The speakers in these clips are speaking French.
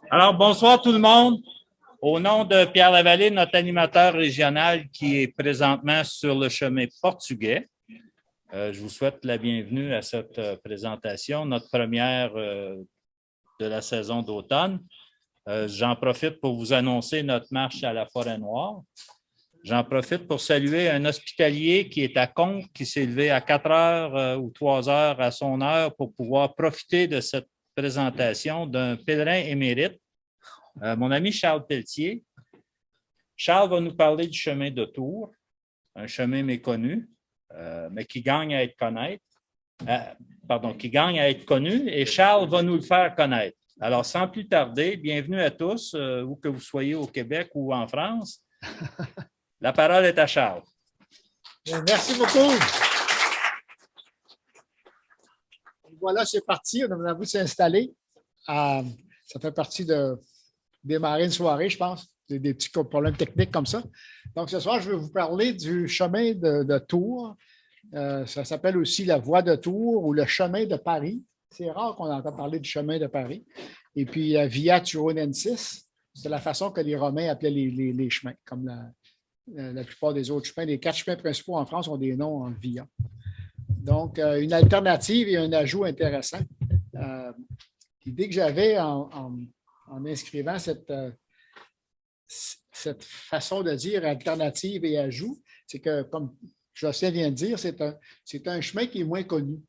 Alors, bonsoir tout le monde. Au nom de Pierre Lavallée, notre animateur régional qui est présentement sur le chemin portugais, je vous souhaite la bienvenue à cette présentation, notre première de la saison d'automne. J'en profite pour vous annoncer notre marche à la Forêt-Noire. J'en profite pour saluer un hospitalier qui est à Conques, qui s'est levé à 4 heures ou 3 heures à son heure pour pouvoir profiter de cette présentation d'un pèlerin émérite, mon ami Charles Pelletier. Charles va nous parler du chemin de Tours, un chemin méconnu, mais qui gagne à être qui gagne à être connu, et Charles va nous le faire connaître. Alors, sans plus tarder, bienvenue à tous, où que vous soyez au Québec ou en France. La parole est à Charles. Merci beaucoup. Voilà, c'est parti. On a voulu s'installer. Ça fait partie de démarrer une soirée, je pense. Des petits problèmes techniques comme ça. Donc, ce soir, je vais vous parler du chemin de Tours. Ça s'appelle aussi la voie de Tours ou le chemin de Paris. C'est rare qu'on entende parler du chemin de Paris. Et puis, Via Turonensis, c'est la façon que les Romains appelaient les chemins, comme la plupart des autres chemins. Les 4 chemins principaux en France ont des noms en via. Donc, une alternative et un ajout intéressant. L'idée que j'avais en inscrivant cette façon de dire alternative et ajout, c'est que, comme Jocelyn vient de dire, c'est un chemin qui est moins connu.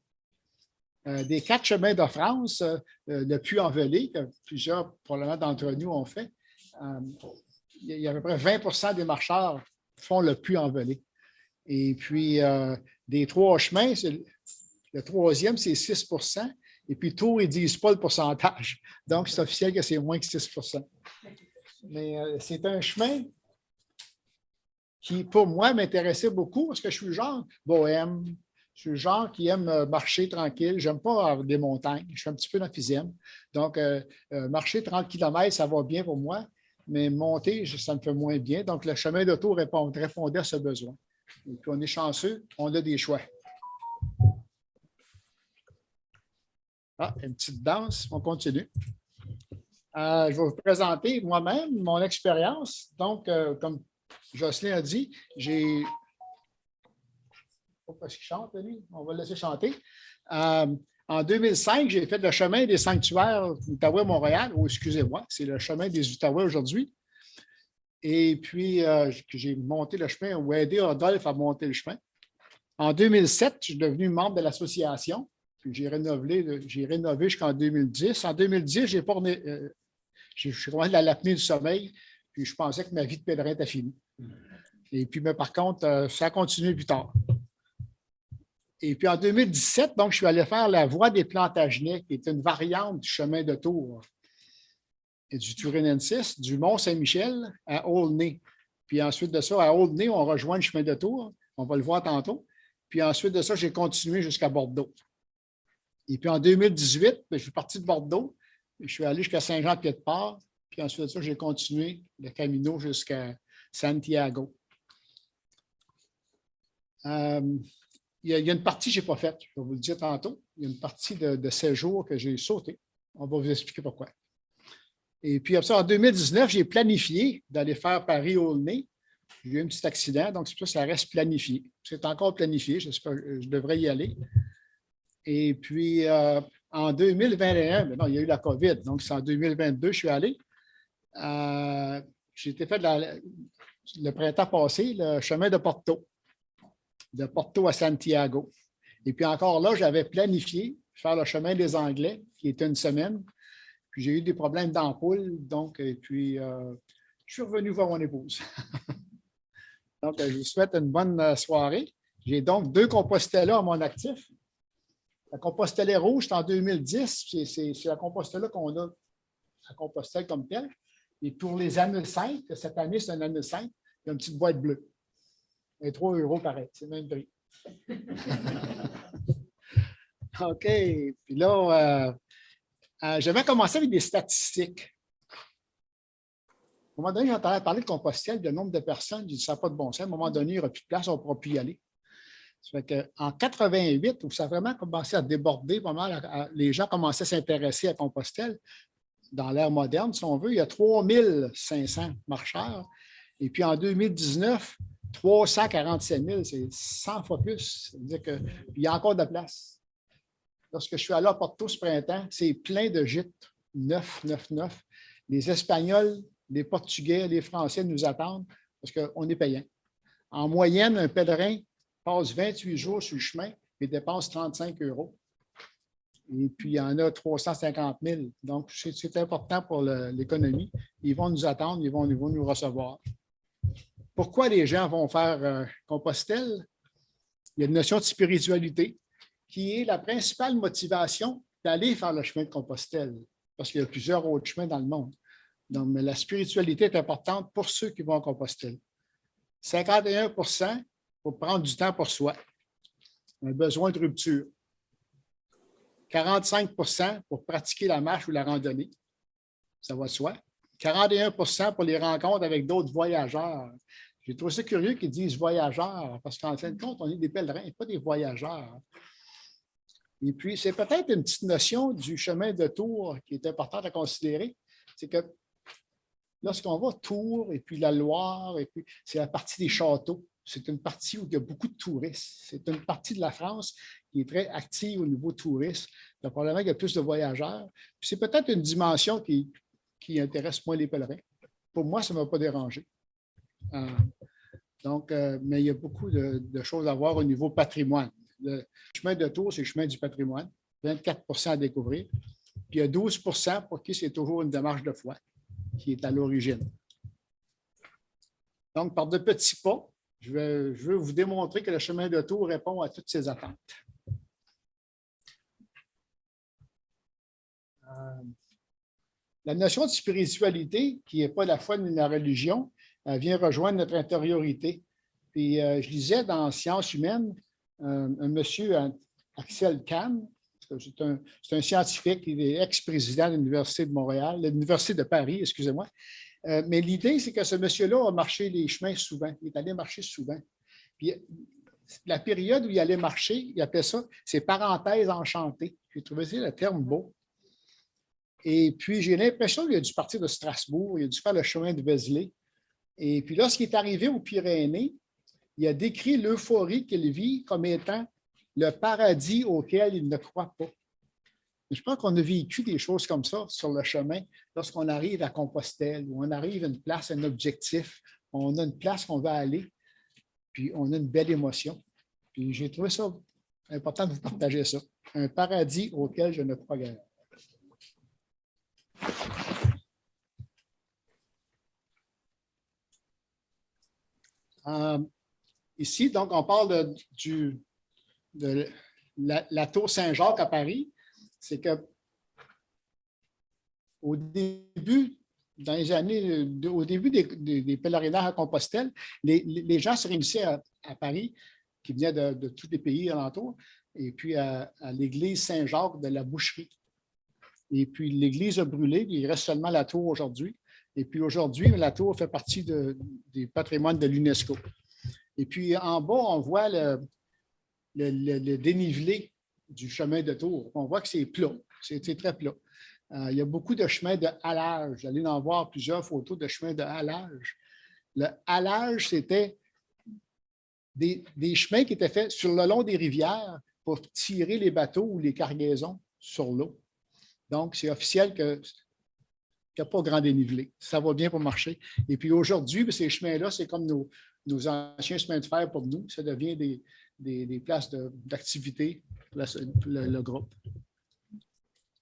Des 4 chemins de France, le Puy-en-Velay, que plusieurs, probablement d'entre nous, ont fait, il y a à peu près 20 des marcheurs font le Puy-en-Velay. Et puis, des 3 chemins, le troisième, c'est 6 %. Et puis, Tours, ils ne disent pas le pourcentage. Donc, c'est officiel que c'est moins que 6 %. Mais c'est un chemin qui, pour moi, m'intéressait beaucoup parce que je suis le genre bohème. Je suis le genre qui aime marcher tranquille. Je n'aime pas avoir des montagnes. Je suis un petit peu emphysème. Donc, marcher 30 km, ça va bien pour moi. Mais monter, ça me fait moins bien. Donc, le chemin de Tours répondait à ce besoin. Et puis, on est chanceux, on a des choix. Une petite danse, on continue. Je vais vous présenter moi-même mon expérience. Donc, comme Jocelyn a dit, j'ai... Oh, parce qu'il chante, lui. On va le laisser chanter. En 2005, j'ai fait le chemin des sanctuaires Outaouais-Montréal. Oh, excusez-moi, c'est le chemin des Outaouais aujourd'hui. Et puis, j'ai monté le chemin ou aidé Rodolphe à monter le chemin. En 2007, je suis devenu membre de l'association. Puis j'ai rénové jusqu'en 2010. En 2010, je suis commencé à l'apnée du sommeil. Puis je pensais que ma vie de pèlerin était finie. Et puis, mais par contre, ça a continué plus tard. Et puis en 2017, donc, je suis allé faire la voie des Plantagenets, qui est une variante du chemin de Tours et du Turonensis, du Mont-Saint-Michel à Aulnay. Puis ensuite de ça, à Aulnay, on rejoint le chemin de Tours. On va le voir tantôt. Puis ensuite de ça, j'ai continué jusqu'à Bordeaux. Et puis en 2018, je suis parti de Bordeaux. Je suis allé jusqu'à Saint-Jean-Pied-de-Port. Puis ensuite de ça, j'ai continué le Camino jusqu'à Santiago. Il y a une partie que je n'ai pas faite, je vais vous le dire tantôt. Il y a une partie de séjour que j'ai sauté. On va vous expliquer pourquoi. Et puis, après ça, en 2019, j'ai planifié d'aller faire Paris-Aulnay. J'ai eu un petit accident, donc c'est pour ça que ça reste planifié. C'est encore planifié, j'espère que je devrais y aller. Et puis, en 2021, mais non, il y a eu la COVID, donc c'est en 2022 je suis allé. J'ai été fait le printemps passé, le chemin de Porto à Santiago. Et puis encore là, j'avais planifié faire le chemin des Anglais, qui était une semaine. Puis j'ai eu des problèmes d'ampoule, donc, et puis je suis revenu voir mon épouse. Donc, je vous souhaite une bonne soirée. J'ai donc 2 Compostela à mon actif. La Compostela rouge, c'est en 2010. C'est la Compostela qu'on a à Compostelle comme telle. Et pour les années 5, cette année, c'est une année 5, il y a une petite boîte bleue. Et 3 € pareil, c'est le même prix. OK. Puis là, j'avais commencé avec des statistiques. À un moment donné, j'entendais parler de Compostelle, du nombre de personnes. J'ai dit, ça n'a pas de bon sens. À un moment donné, il n'y aura plus de place, on ne pourra plus y aller. Ça fait qu'en 88, où ça a vraiment commencé à déborder, les gens commençaient à s'intéresser à Compostelle, dans l'ère moderne, si on veut, il y a 3500 marcheurs. Et puis en 2019, 347 000, c'est 100 fois plus. Ça veut dire qu'il y a encore de la place. Lorsque je suis allé à Porto ce printemps, c'est plein de gîtes, 9. Les Espagnols, les Portugais, les Français nous attendent parce qu'on est payant. En moyenne, un pèlerin passe 28 jours sur le chemin et dépense 35 €. Et puis, il y en a 350 000. Donc, c'est important pour l'économie. Ils vont nous attendre, ils vont nous recevoir. Pourquoi les gens vont faire Compostelle? Il y a une notion de spiritualité qui est la principale motivation d'aller faire le chemin de Compostelle, parce qu'il y a plusieurs autres chemins dans le monde. Donc, mais la spiritualité est importante pour ceux qui vont à Compostelle. 51% pour prendre du temps pour soi, un besoin de rupture. 45% pour pratiquer la marche ou la randonnée, ça va de soi. 41% pour les rencontres avec d'autres voyageurs. J'ai trouvé ça curieux qu'ils disent voyageurs, parce qu'en fin de compte, on est des pèlerins, pas des voyageurs. Et puis, c'est peut-être une petite notion du chemin de Tours qui est importante à considérer. C'est que lorsqu'on va à Tours et puis la Loire, et puis c'est la partie des châteaux. C'est une partie où il y a beaucoup de touristes. C'est une partie de la France qui est très active au niveau tourisme. Donc, probablement qu'il y a plus de voyageurs. Puis c'est peut-être une dimension qui intéresse moins les pèlerins. Pour moi, ça ne m'a pas dérangé. Mais il y a beaucoup de choses à voir au niveau patrimoine. Le chemin de Tours, c'est le chemin du patrimoine, 24% à découvrir. Puis il y a 12% pour qui c'est toujours une démarche de foi qui est à l'origine. Donc, par de petits pas, je veux vous démontrer que le chemin de Tours répond à toutes ces attentes. La notion de spiritualité, qui n'est pas la foi ni la religion, vient rejoindre notre intériorité. Puis, je lisais dans Sciences humaines, un monsieur, Axel Kahn, c'est un scientifique, il est ex-président de l'Université de Montréal, l'Université de Paris, excusez-moi. Mais l'idée, c'est que ce monsieur-là a marché les chemins souvent. Il est allé marcher souvent. Puis, la période où il allait marcher, il appelait ça ses parenthèses enchantées. J'ai trouvé ça le terme beau. Et puis, j'ai l'impression qu'il a dû partir de Strasbourg, il a dû faire le chemin de Vézelay. Et puis, lorsqu'il est arrivé aux Pyrénées, il a décrit l'euphorie qu'il vit comme étant le paradis auquel il ne croit pas. Je pense qu'on a vécu des choses comme ça sur le chemin lorsqu'on arrive à Compostelle, où on arrive à une place, un objectif, on a une place qu'on va aller, puis on a une belle émotion. Puis j'ai trouvé ça important de vous partager ça. Un paradis auquel je ne crois guère. Ici, donc, on parle de la tour Saint-Jacques à Paris. C'est que au début, dans les années, au début des pèlerinages à Compostelle, les gens se réunissaient à Paris, qui venaient de tous les pays alentours, et puis à l'église Saint-Jacques de la Boucherie. Et puis l'église a brûlé, il reste seulement la tour aujourd'hui. Et puis aujourd'hui, la tour fait partie des patrimoines de l'UNESCO. Et puis en bas, on voit le dénivelé du chemin de Tours. On voit que c'est plat, c'est très plat. Il y a beaucoup de chemins de halage. Vous allez en voir plusieurs photos de chemins de halage. Le halage, c'était des chemins qui étaient faits sur le long des rivières pour tirer les bateaux ou les cargaisons sur l'eau. Donc, c'est officiel qu'il n'y a pas grand dénivelé. Ça va bien pour marcher. Et puis aujourd'hui, ces chemins-là, c'est comme nos anciens chemins de fer pour nous. Ça devient des places d'activité pour le groupe.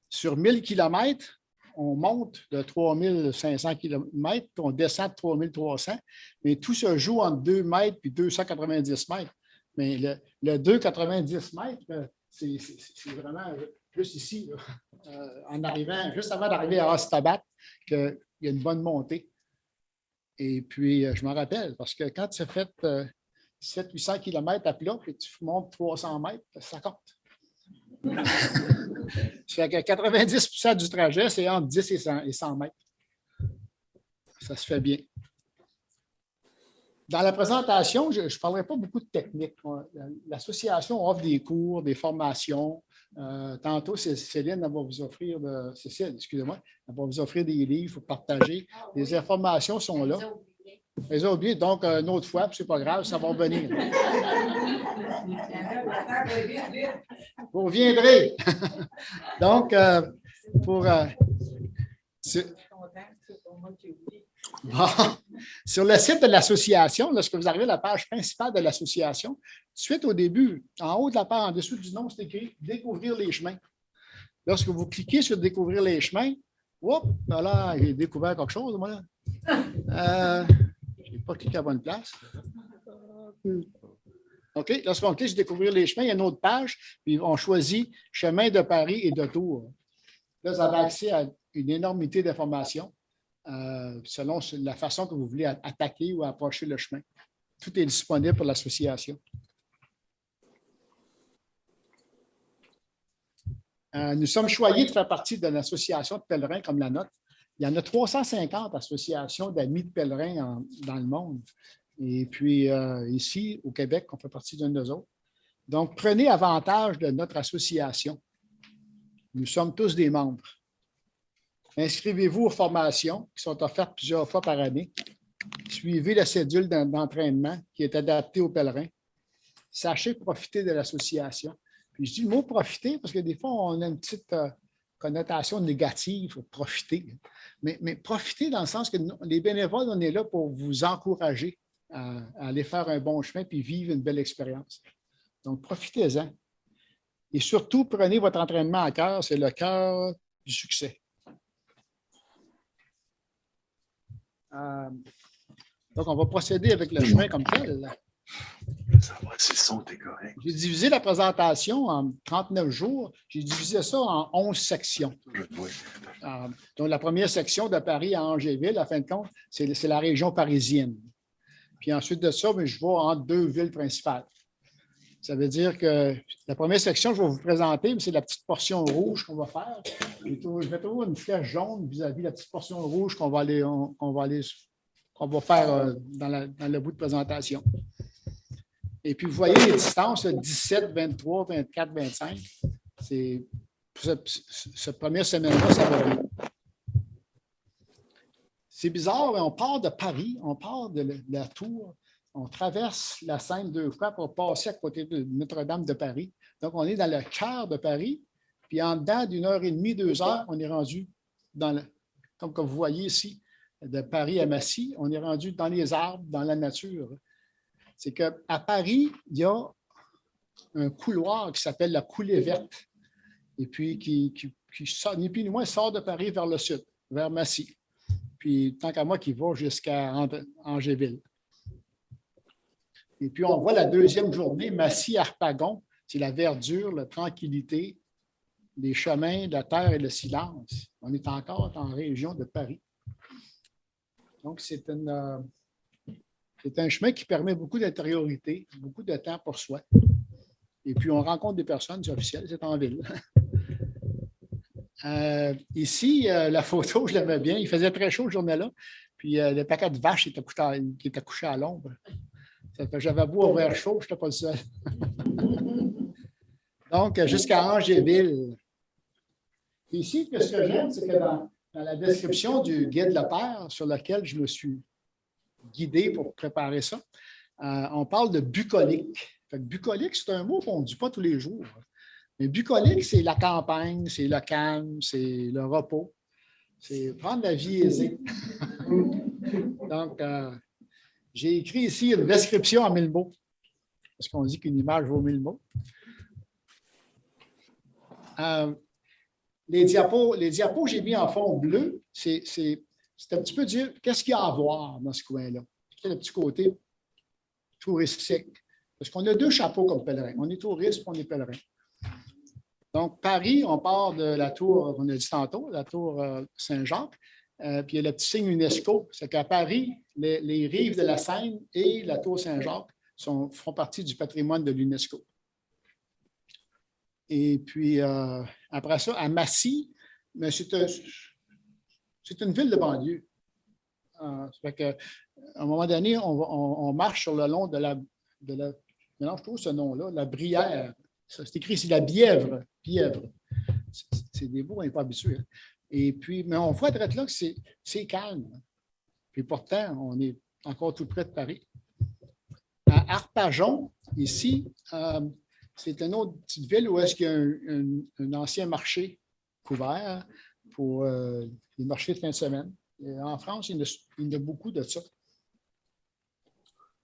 Sur 1000 km, on monte de 3500 km, puis on descend de 3300, mais tout se joue entre 2 mètres et 290 mètres. Mais le 290 mètres, c'est vraiment juste ici, en arrivant, juste avant d'arriver à Astabat, qu'il y a une bonne montée. Et puis, je m'en rappelle, parce que quand tu as fait 700-800 km à plat, puis tu montes 300 mètres, ça compte. Ça fait que 90% du trajet, c'est entre 10 et 100 mètres. Ça se fait bien. Dans la présentation, je ne parlerai pas beaucoup de technique. L'association offre des cours, des formations. Tantôt, Céline, elle va vous offrir, Cécile, excusez-moi, elle va vous offrir des livres pour partager. Les informations sont là. Les ont oublié, donc une autre fois, puis c'est pas grave, ça va revenir. Vous reviendrez. Donc, sur le site de l'association, lorsque vous arrivez à la page principale de l'association, tout de suite au début, en haut de la page, en dessous du nom, c'est écrit « Découvrir les chemins ». Lorsque vous cliquez sur « Découvrir les chemins », hop, voilà, j'ai découvert quelque chose, moi. Je n'ai pas cliqué à la bonne place. OK, lorsqu'on clique sur « Découvrir les chemins », il y a une autre page, puis on choisit « Chemin de Paris et de Tours ». Là, vous avez accès à une énormité d'informations. Selon la façon que vous voulez attaquer ou approcher le chemin. Tout est disponible pour l'association. Nous sommes choyés de faire partie de l'association de pèlerins comme la nôtre. Il y en a 350 associations d'amis de pèlerins dans le monde. Et puis, ici, au Québec, on fait partie d'une d'eux autres. Donc, prenez avantage de notre association. Nous sommes tous des membres. Inscrivez-vous aux formations qui sont offertes plusieurs fois par année. Suivez la cédule d'entraînement qui est adaptée aux pèlerins. Sachez profiter de l'association. Puis je dis le mot profiter parce que des fois, on a une petite connotation négative pour profiter. Mais profiter dans le sens que les bénévoles, on est là pour vous encourager à aller faire un bon chemin puis vivre une belle expérience. Donc, profitez-en. Et surtout, prenez votre entraînement à cœur. C'est le cœur du succès. Donc, on va procéder avec le chemin comme tel. Ça va, si le son est correct. J'ai divisé la présentation en 39 jours. J'ai divisé ça en 11 sections. Donc, la première section de Paris à Angéville, à fin de compte, c'est la région parisienne. Puis ensuite de ça, je vais entre deux villes principales. Ça veut dire que la première section que je vais vous présenter, c'est la petite portion rouge qu'on va faire. Je vais trouver une flèche jaune vis-à-vis de la petite portion rouge qu'on va faire dans le bout de présentation. Et puis, vous voyez les distances, 17, 23, 24, 25. Cette première semaine-là, ça va bien. C'est bizarre, on part de Paris, on part de la Tour, on traverse la Seine 2 fois pour passer à côté de Notre-Dame de Paris. Donc, on est dans le cœur de Paris. Puis, en dedans d'une heure et demie, 2 heures, on est rendu comme vous voyez ici, de Paris à Massy, on est rendu dans les arbres, dans la nature. C'est qu'à Paris, il y a un couloir qui s'appelle la coulée verte. Et puis, qui sort, ni plus ni moins, sort de Paris vers le sud, vers Massy. Puis, tant qu'à moi, qui va jusqu'à Angéville. Et puis, on voit la deuxième journée, Massy-Harpagon, c'est la verdure, la tranquillité, les chemins, la terre et le silence. On est encore en région de Paris. Donc, c'est un chemin qui permet beaucoup d'intériorité, beaucoup de temps pour soi. Et puis, on rencontre des personnes officielles, c'est en ville. Ici, la photo, je l'aimais bien. Il faisait très chaud ce journée-là. Puis, le paquet de vaches qui était couché à l'ombre. J'avais beau avoir chaud, je n'étais pas le seul. Donc, jusqu'à Angéville. Ici, ce que j'aime, c'est que dans la description du guide Le Père, sur lequel je me suis guidé pour préparer ça, on parle de bucolique. Bucolique, c'est un mot qu'on ne dit pas tous les jours. Mais bucolique, c'est la campagne, c'est le calme, c'est le repos. C'est prendre la vie aisée. Donc, j'ai écrit ici une description en 1000 mots. Parce qu'on dit qu'une image vaut 1000 mots. Les diapos, j'ai mis en fond bleu. C'est un petit peu dire qu'est-ce qu'il y a à voir dans ce coin-là. Quel est le petit côté touristique? Parce qu'on a deux chapeaux comme pèlerin. On est touriste et on est pèlerin. Donc, Paris, on part de la tour, on a dit tantôt, la tour Saint-Jacques. Puis il y a le petit signe UNESCO. C'est qu'à Paris, les rives de la Seine et la tour Saint-Jacques font partie du patrimoine de l'UNESCO. Et puis, après ça, à Massy, c'est une ville de banlieue. Fait que, à un moment donné, on marche sur le long de la maintenant, je trouve ce nom-là, la Brière. Ça, c'est écrit, c'est la Bièvre. Bièvre. C'est des mots, on n'est pas habitué. Hein. Et puis, mais on voit direct là que c'est calme. Puis pourtant, on est encore tout près de Paris. À Arpajon, ici, c'est une autre petite ville où est-ce qu'il y a un ancien marché couvert pour les marchés de fin de semaine. Et en France, il y en a beaucoup de ça.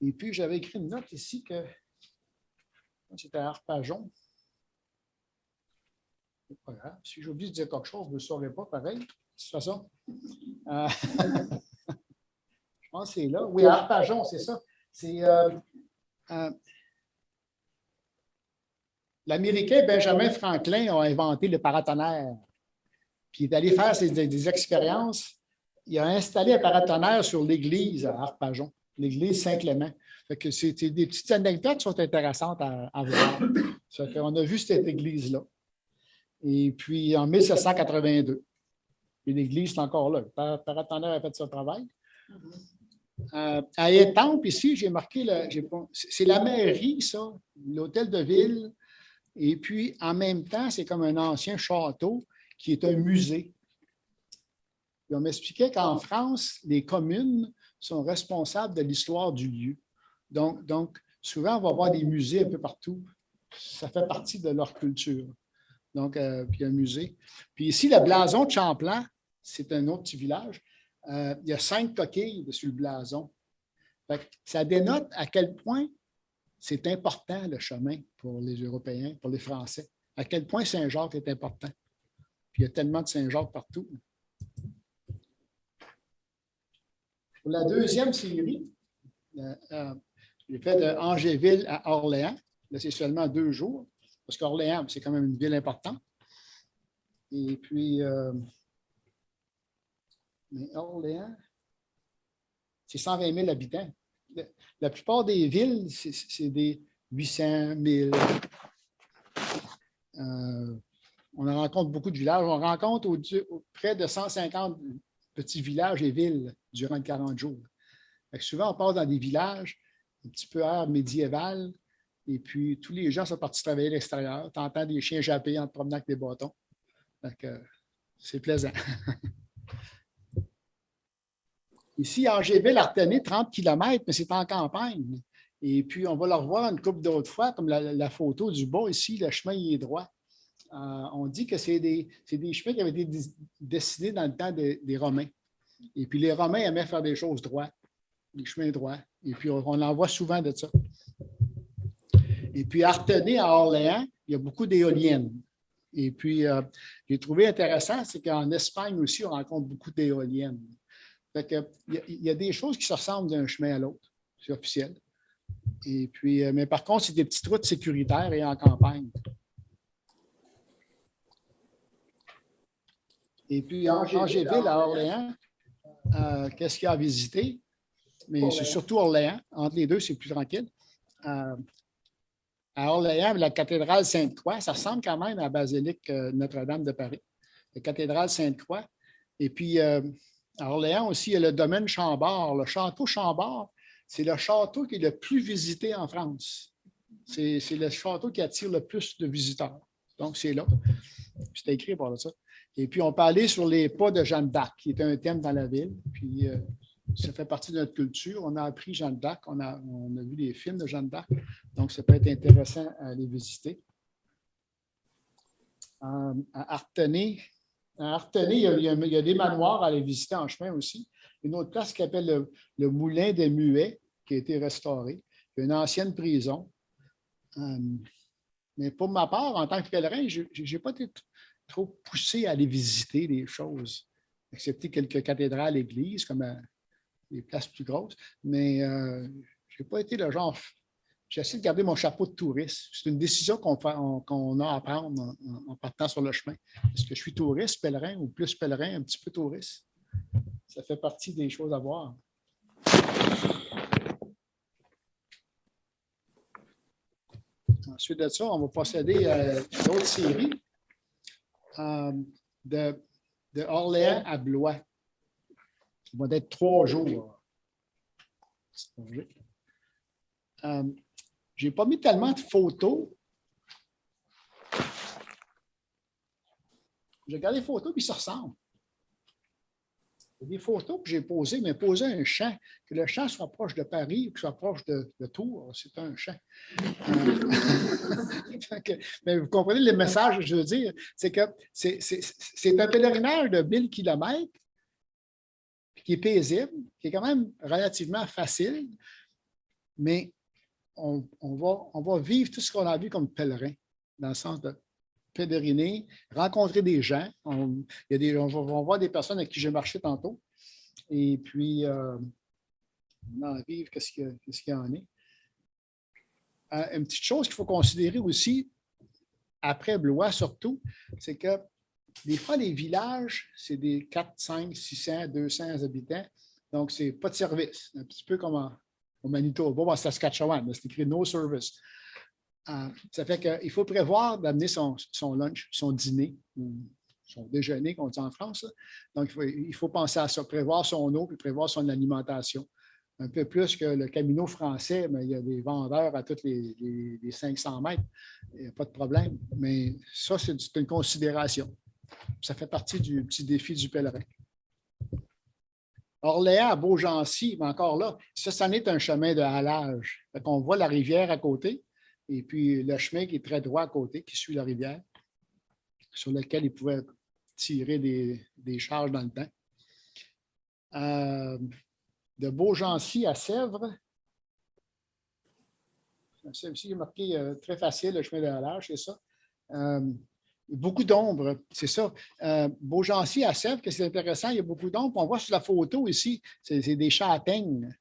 Et puis, j'avais écrit une note ici que c'était à Arpajon. C'est pas grave. Si j'ai oublié de dire quelque chose, vous ne le saurez pas pareil. De toute façon. Je pense que c'est là. Oui, à Arpajon, c'est ça. C'est l'Américain Benjamin Franklin a inventé le paratonnerre. Puis il est allé faire des expériences. Il a installé un paratonnerre sur l'église à Arpajon, l'église Saint-Clément. C'est des petites anecdotes qui sont intéressantes à voir. On a vu cette église-là. Et puis en 1782, l'église est encore là. Le paratonnerre a fait son travail. À Étampes, ici, j'ai marqué, c'est la mairie, ça, l'hôtel de ville. Et puis, en même temps, c'est comme un ancien château qui est un musée. Et on m'expliquait qu'en France, les communes sont responsables de l'histoire du lieu. Donc, souvent, on va voir des musées un peu partout. Ça fait partie de leur culture. Donc, puis un musée. Puis ici, le blason de Champlain, c'est un autre petit village. Il y a 5 coquilles sur le blason. Ça dénote à quel point c'est important le chemin pour les Européens, pour les Français. À quel point Saint-Jacques est important. Puis il y a tellement de Saint-Jacques partout. Pour la deuxième série, j'ai fait de Angéville à Orléans. Là, c'est seulement 2 jours, parce qu'Orléans, c'est quand même une ville importante. Et puis, mais Orléans, c'est 120 000 habitants. La plupart des villes, c'est des 800 000. On en rencontre beaucoup de villages. On rencontre près de 150 petits villages et villes durant 40 jours. Souvent, on passe dans des villages un petit peu air médiéval, et puis tous les gens sont partis travailler à l'extérieur. Tu entends des chiens japper en te promenant avec des bâtons. C'est plaisant. Ici, Angéville-Artenay, 30 km, mais c'est en campagne. Et puis, on va le revoir une couple d'autres fois, comme la photo du bas ici, le chemin il est droit. On dit que c'est des chemins qui avaient été dessinés dans le temps des Romains. Et puis, les Romains aimaient faire des choses droites, des chemins droits. Et puis, on en voit souvent de ça. Et puis, à Artenay, à Orléans, il y a beaucoup d'éoliennes. Et puis, j'ai trouvé intéressant, c'est qu'en Espagne aussi, on rencontre beaucoup d'éoliennes. Il y a des choses qui se ressemblent d'un chemin à l'autre, c'est officiel. Et puis, mais par contre, c'est des petites routes sécuritaires et en campagne. Et puis, Angéville à Orléans, qu'est-ce qu'il y a à visiter? Mais c'est surtout Orléans. Entre les deux, c'est plus tranquille. À Orléans, la cathédrale Sainte-Croix, ça ressemble quand même à la basilique Notre-Dame de Paris. La cathédrale Sainte-Croix. Et puis, à Orléans aussi, il y a le domaine Chambord. Le château Chambord, c'est le château qui est le plus visité en France. C'est le château qui attire le plus de visiteurs. Donc, c'est là. C'est écrit par ça. Et puis, on peut aller sur les pas de Jeanne d'Arc, qui est un thème dans la ville. Puis, ça fait partie de notre culture. On a appris Jeanne d'Arc. On a vu des films de Jeanne d'Arc. Donc, ça peut être intéressant à aller visiter. À Artenay, il y a des manoirs à aller visiter en chemin aussi. Une autre place qui s'appelle le Moulin des Muets, qui a été restauré. Il y a une ancienne prison. Mais pour ma part, en tant que pèlerin, je n'ai pas été trop poussé à aller visiter des choses, excepté quelques cathédrales, églises, comme les places plus grosses. Mais je n'ai pas été le genre. J'ai essayé de garder mon chapeau de touriste. C'est une décision qu'on a à prendre en partant sur le chemin. Est-ce que je suis touriste, pèlerin, ou plus pèlerin, un petit peu touriste? Ça fait partie des choses à voir. Ensuite de ça, on va procéder à d'autres séries. De Orléans à Blois. qui vont être 3 jours. Je n'ai pas mis tellement de photos. J'ai regardé les photos, puis ça ressemble. Il y a des photos que j'ai posées, mais poser un champ, que le champ soit proche de Paris ou que soit proche de Tours, c'est un champ. Mais vous comprenez le message que je veux dire, c'est que c'est un pèlerinage de 1000 kilomètres qui est paisible, qui est quand même relativement facile, mais on va vivre tout ce qu'on a vu comme pèlerin, dans le sens de pèleriner, rencontrer des gens. On va voir des personnes avec qui j'ai marché tantôt. Et puis, on en vivre qu'est-ce qu'il y en est. Une petite chose qu'il faut considérer aussi, après Blois surtout, c'est que des fois, les villages, c'est des 4, 5, 600, 200 habitants. Donc, ce n'est pas de service. Un petit peu comme au Manitoba, en Saskatchewan, c'est écrit « no service ». Ça fait qu'il faut prévoir d'amener son lunch, son dîner, ou son déjeuner, qu'on dit en France. Là. Donc, il faut penser à ça, prévoir son eau puis prévoir son alimentation. Un peu plus que le Camino français, mais il y a des vendeurs à tous les 500 mètres. Il n'y a pas de problème. Mais ça, c'est une considération. Ça fait partie du petit défi du pèlerin. Orléans à Beaugency, mais encore là, ça en est un chemin de halage. On voit la rivière à côté. Et puis, le chemin qui est très droit à côté, qui suit la rivière, sur lequel ils pouvaient tirer des charges dans le temps. De Beaugency à Sèvres, c'est aussi marqué très facile, le chemin de halage, c'est ça. Beaucoup d'ombre, c'est ça. Beaugency à Sèvres, que c'est intéressant, il y a beaucoup d'ombre. On voit sur la photo ici, c'est des châtaignes.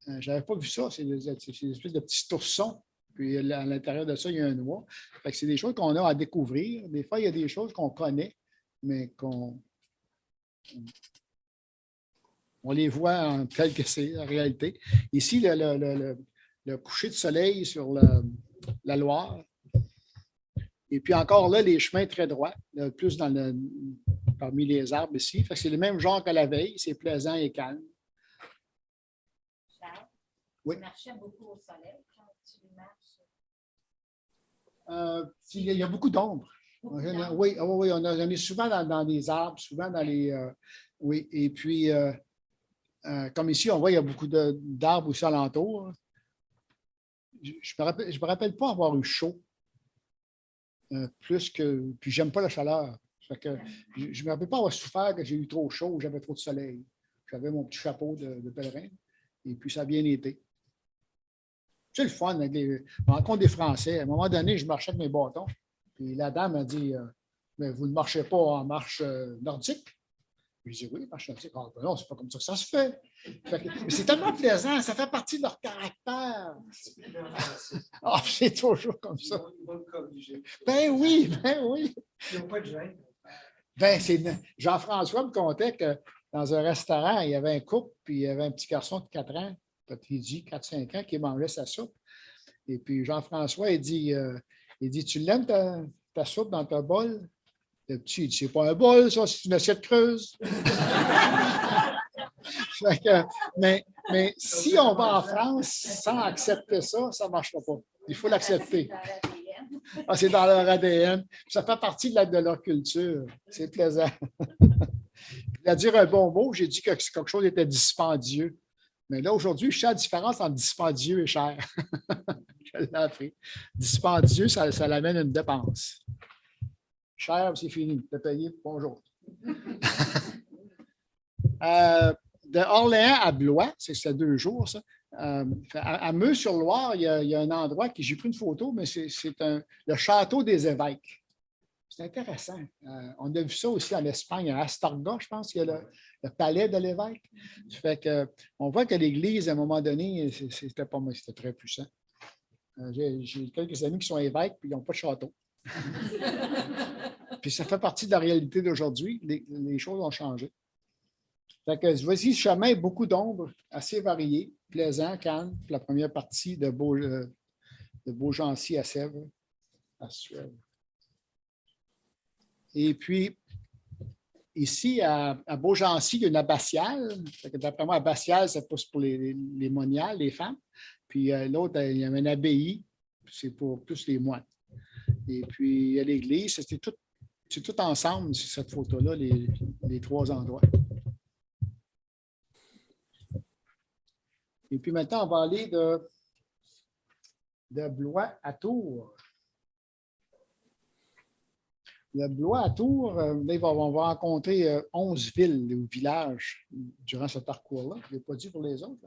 Je n'avais pas vu ça, c'est des espèces de petits oursons. Puis à l'intérieur de ça, il y a un noix. C'est des choses qu'on a à découvrir. Des fois, il y a des choses qu'on connaît, mais qu'on les voit en tel que c'est la réalité. Ici, le coucher de soleil sur la Loire. Et puis encore là, les chemins très droits, plus parmi les arbres ici. C'est le même genre que la veille, c'est plaisant et calme. Charles, oui. Tu marchais beaucoup au soleil quand tu marches? Il y a beaucoup d'ombre. Oui, on est souvent dans des arbres, souvent dans les... oui, et puis, comme ici, on voit il y a beaucoup d'arbres aussi alentour. Je me rappelle pas avoir eu chaud. Puis j'aime pas la chaleur. Je ne me rappelle pas avoir souffert que j'ai eu trop chaud ou j'avais trop de soleil. J'avais mon petit chapeau de pèlerin et puis ça a bien été. C'est le fun. Je rencontre des Français. À un moment donné, je marchais avec mes bâtons. Puis la dame a dit mais vous ne marchez pas en marche nordique? Je dis oui, marche nordique. Ah, ben non, c'est pas comme ça que ça se fait. Mais c'est tellement plaisant, ça fait partie de leur caractère. Ah, c'est toujours comme ça. Ben oui, ben oui. Ils n'ont pas de gêne. Ben, Jean-François me contait que dans un restaurant, il y avait un couple, puis il y avait un petit garçon de 4 ans, peut-être 4-5 ans, qui mangeait sa soupe. Et puis Jean-François, il dit tu l'aimes ta soupe dans ta bol? Le petit, il dit, c'est pas un bol, ça, c'est une assiette creuse. mais si on va en France sans accepter ça, ça ne marchera pas. Il faut l'accepter. Ah, c'est dans leur ADN. Ça fait partie de leur culture. C'est plaisant. À dire un bon mot, j'ai dit que quelque chose était dispendieux. Mais là, aujourd'hui, je sais la différence entre dispendieux et cher. Je l'ai appris. Dispendieux, ça l'amène une dépense. Cher, c'est fini. Tu as payé, bonjour. De Orléans à Blois, c'est 2 jours, ça. À Meux-sur-Loire, il y a un endroit que j'ai pris une photo, mais c'est le château des évêques. C'est intéressant. On a vu ça aussi en Espagne, à Astorga, je pense, qu'il y a le palais de l'évêque. Fait que, on voit que l'Église, à un moment donné, c'était très puissant. J'ai quelques amis qui sont évêques et ils n'ont pas de château. Puis ça fait partie de la réalité d'aujourd'hui. Les choses ont changé. Fait que voici ce chemin, beaucoup d'ombre, assez varié, plaisant, calme, la première partie de Beaugency à Sèvres, à Suède. Et puis, ici, à Beaugency, il y a une abbatiale. D'après moi, abbatiale, c'est pour les moniales, les femmes. Puis l'autre, il y a une abbaye, c'est pour plus les moines. Et puis, il y a l'église. C'est tout ensemble, sur cette photo-là, les trois endroits. Et puis maintenant, on va aller de Blois à Tours. Le Blois à Tours, on va rencontrer 11 villes ou villages durant ce parcours-là. Je ne l'ai pas dit pour les autres.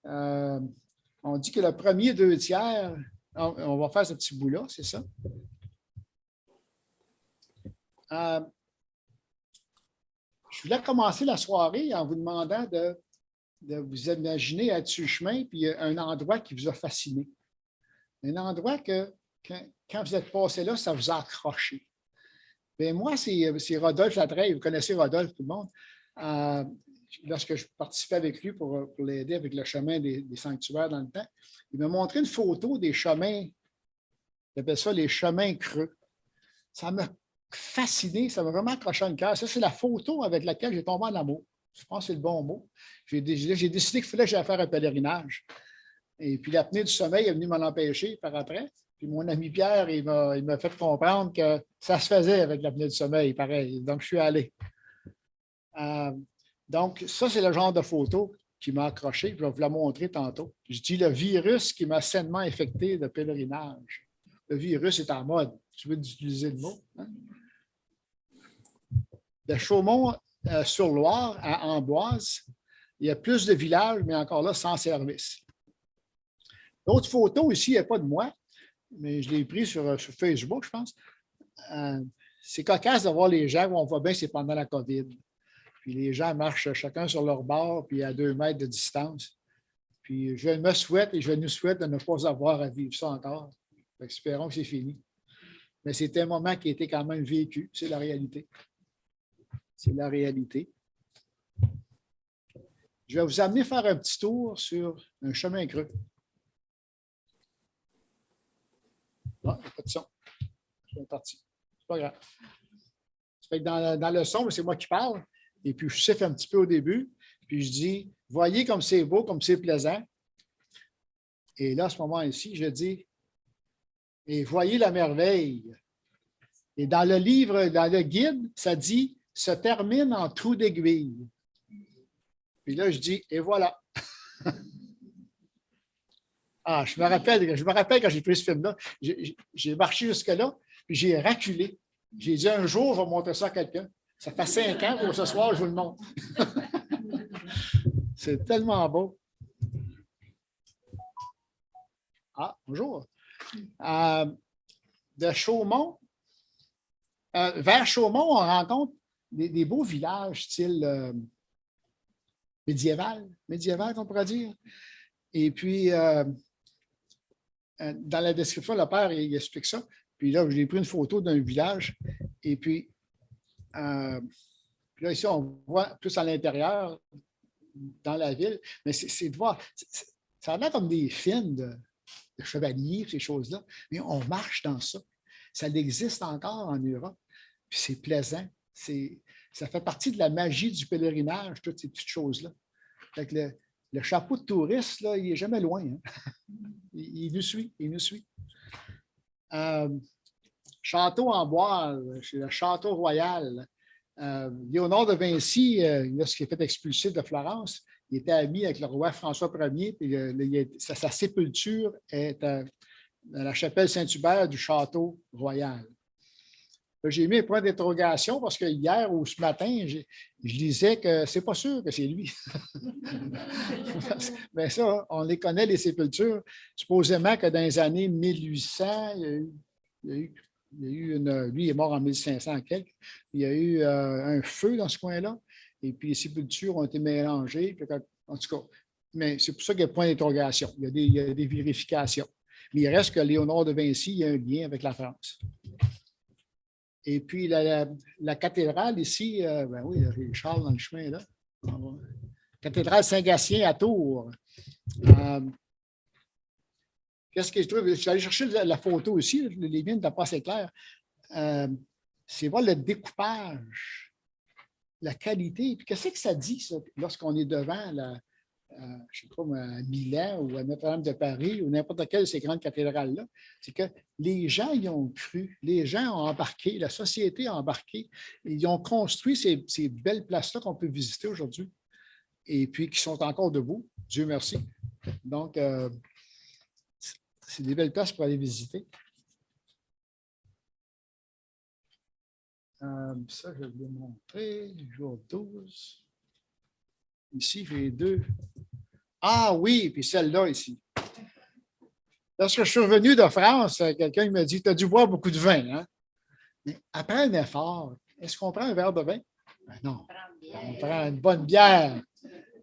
On dit que le premier 2/3, on va faire ce petit bout-là, c'est ça. Je voulais commencer la soirée en vous demandant de vous imaginer être sur le chemin, puis un endroit qui vous a fasciné. Un endroit que, quand vous êtes passé là, ça vous a accroché. Bien, moi, c'est Rodolphe Latreille. Vous connaissez Rodolphe, tout le monde. Lorsque je participais avec lui pour l'aider avec le chemin des sanctuaires dans le temps, il m'a montré une photo des chemins, il appelle ça les chemins creux. Ça m'a fasciné, ça m'a vraiment accroché le cœur. Ça, c'est la photo avec laquelle j'ai tombé en amour. Je pense que c'est le bon mot. J'ai décidé qu'il fallait que j'aille faire un pèlerinage. Et puis l'apnée du sommeil est venue m'en empêcher par après. Puis mon ami Pierre, il m'a fait comprendre que ça se faisait avec l'apnée du sommeil, pareil. Donc, je suis allé. Donc, ça, c'est le genre de photo qui m'a accroché. Je vais vous la montrer tantôt. Je dis le virus qui m'a sainement infecté de pèlerinage. Le virus est en mode. Tu veux utiliser le mot? Hein? De Chaumont-sur-Loire à Amboise, il y a plus de villages, mais encore là, sans service. L'autre photo ici, il n'y a pas de moi, mais je l'ai pris sur Facebook, je pense. C'est cocasse de voir les gens où on voit bien, c'est pendant la COVID. Puis les gens marchent chacun sur leur bord, puis à 2 mètres de distance. Puis je me souhaite et je nous souhaite de ne pas avoir à vivre ça encore. Espérons que c'est fini. Mais c'était un moment qui a été quand même vécu. C'est la réalité. C'est la réalité. Je vais vous amener faire un petit tour sur un chemin creux. Non, il n'y a pas de son. Je suis parti. C'est pas grave. Ça fait que dans le son, c'est moi qui parle. Et puis, je siffle un petit peu au début. Puis, je dis, voyez comme c'est beau, comme c'est plaisant. Et là, à ce moment-ci, je dis, et voyez la merveille. Et dans le livre, dans le guide, ça dit, se termine en trou d'aiguille. Puis là, je dis, et voilà. Ah, je me rappelle quand j'ai pris ce film-là, j'ai marché jusque-là, puis j'ai reculé. J'ai dit, un jour, je vais montrer ça à quelqu'un. Ça fait 5 ans que ce soir, je vous le montre. C'est tellement beau. Ah, bonjour. De Chaumont, vers Chaumont, on rencontre des beaux villages style médiéval, qu'on pourrait dire. Et puis, dans la description, le père, il explique ça. Puis là, j'ai pris une photo d'un village. Et puis, là, ici, on voit plus à l'intérieur, dans la ville. Mais c'est de voir, ça a l'air comme des films de chevaliers, ces choses-là. Mais on marche dans ça. Ça existe encore en Europe. Puis c'est plaisant. Ça fait partie de la magie du pèlerinage, toutes ces petites choses-là. Fait que le chapeau de touriste, là, il n'est jamais loin. Hein? Il nous suit, il nous suit. Château en bois, c'est le Château Royal. Léonard de Vinci, lorsqu'il est fait expulser de Florence, il était ami avec le roi François Ier, puis sa sépulture est dans la chapelle Saint-Hubert du Château Royal. J'ai mis un point d'interrogation parce que hier ou ce matin, je disais que c'est pas sûr que c'est lui. Mais ça, on les connaît, les sépultures. Supposément que dans les années 1800, lui, il est mort en 1500 quelques. Il y a eu un feu dans ce coin-là. Et puis, les sépultures ont été mélangées. En tout cas, mais c'est pour ça qu'il y a point d'interrogation. Il y a des vérifications. Mais il reste que Léonard de Vinci, il y a un lien avec la France. Et puis, la cathédrale ici, ben oui, il y a Charles dans le chemin, là. Cathédrale Saint-Gatien à Tours. Qu'est-ce que je trouve? Je suis allé chercher la photo aussi, les lignes n'étaient pas assez claires. C'est voir le découpage la qualité. Puis qu'est-ce que ça dit, ça, lorsqu'on est devant je ne sais pas, à Milan ou à Notre-Dame de Paris ou n'importe quelle de ces grandes cathédrales-là, c'est que les gens y ont cru, les gens ont embarqué, la société a embarqué, ils ont construit ces belles places-là qu'on peut visiter aujourd'hui et puis qui sont encore debout, Dieu merci. Donc, c'est des belles places pour aller visiter. Ça, je vais vous le montrer, jour 12. Ici, j'ai deux. Ah oui, puis celle-là ici. Lorsque je suis revenu de France, quelqu'un m'a dit, tu as dû boire beaucoup de vin. Hein? Mais après un effort, est-ce qu'on prend un verre de vin? Ben non, on prend une bonne bière.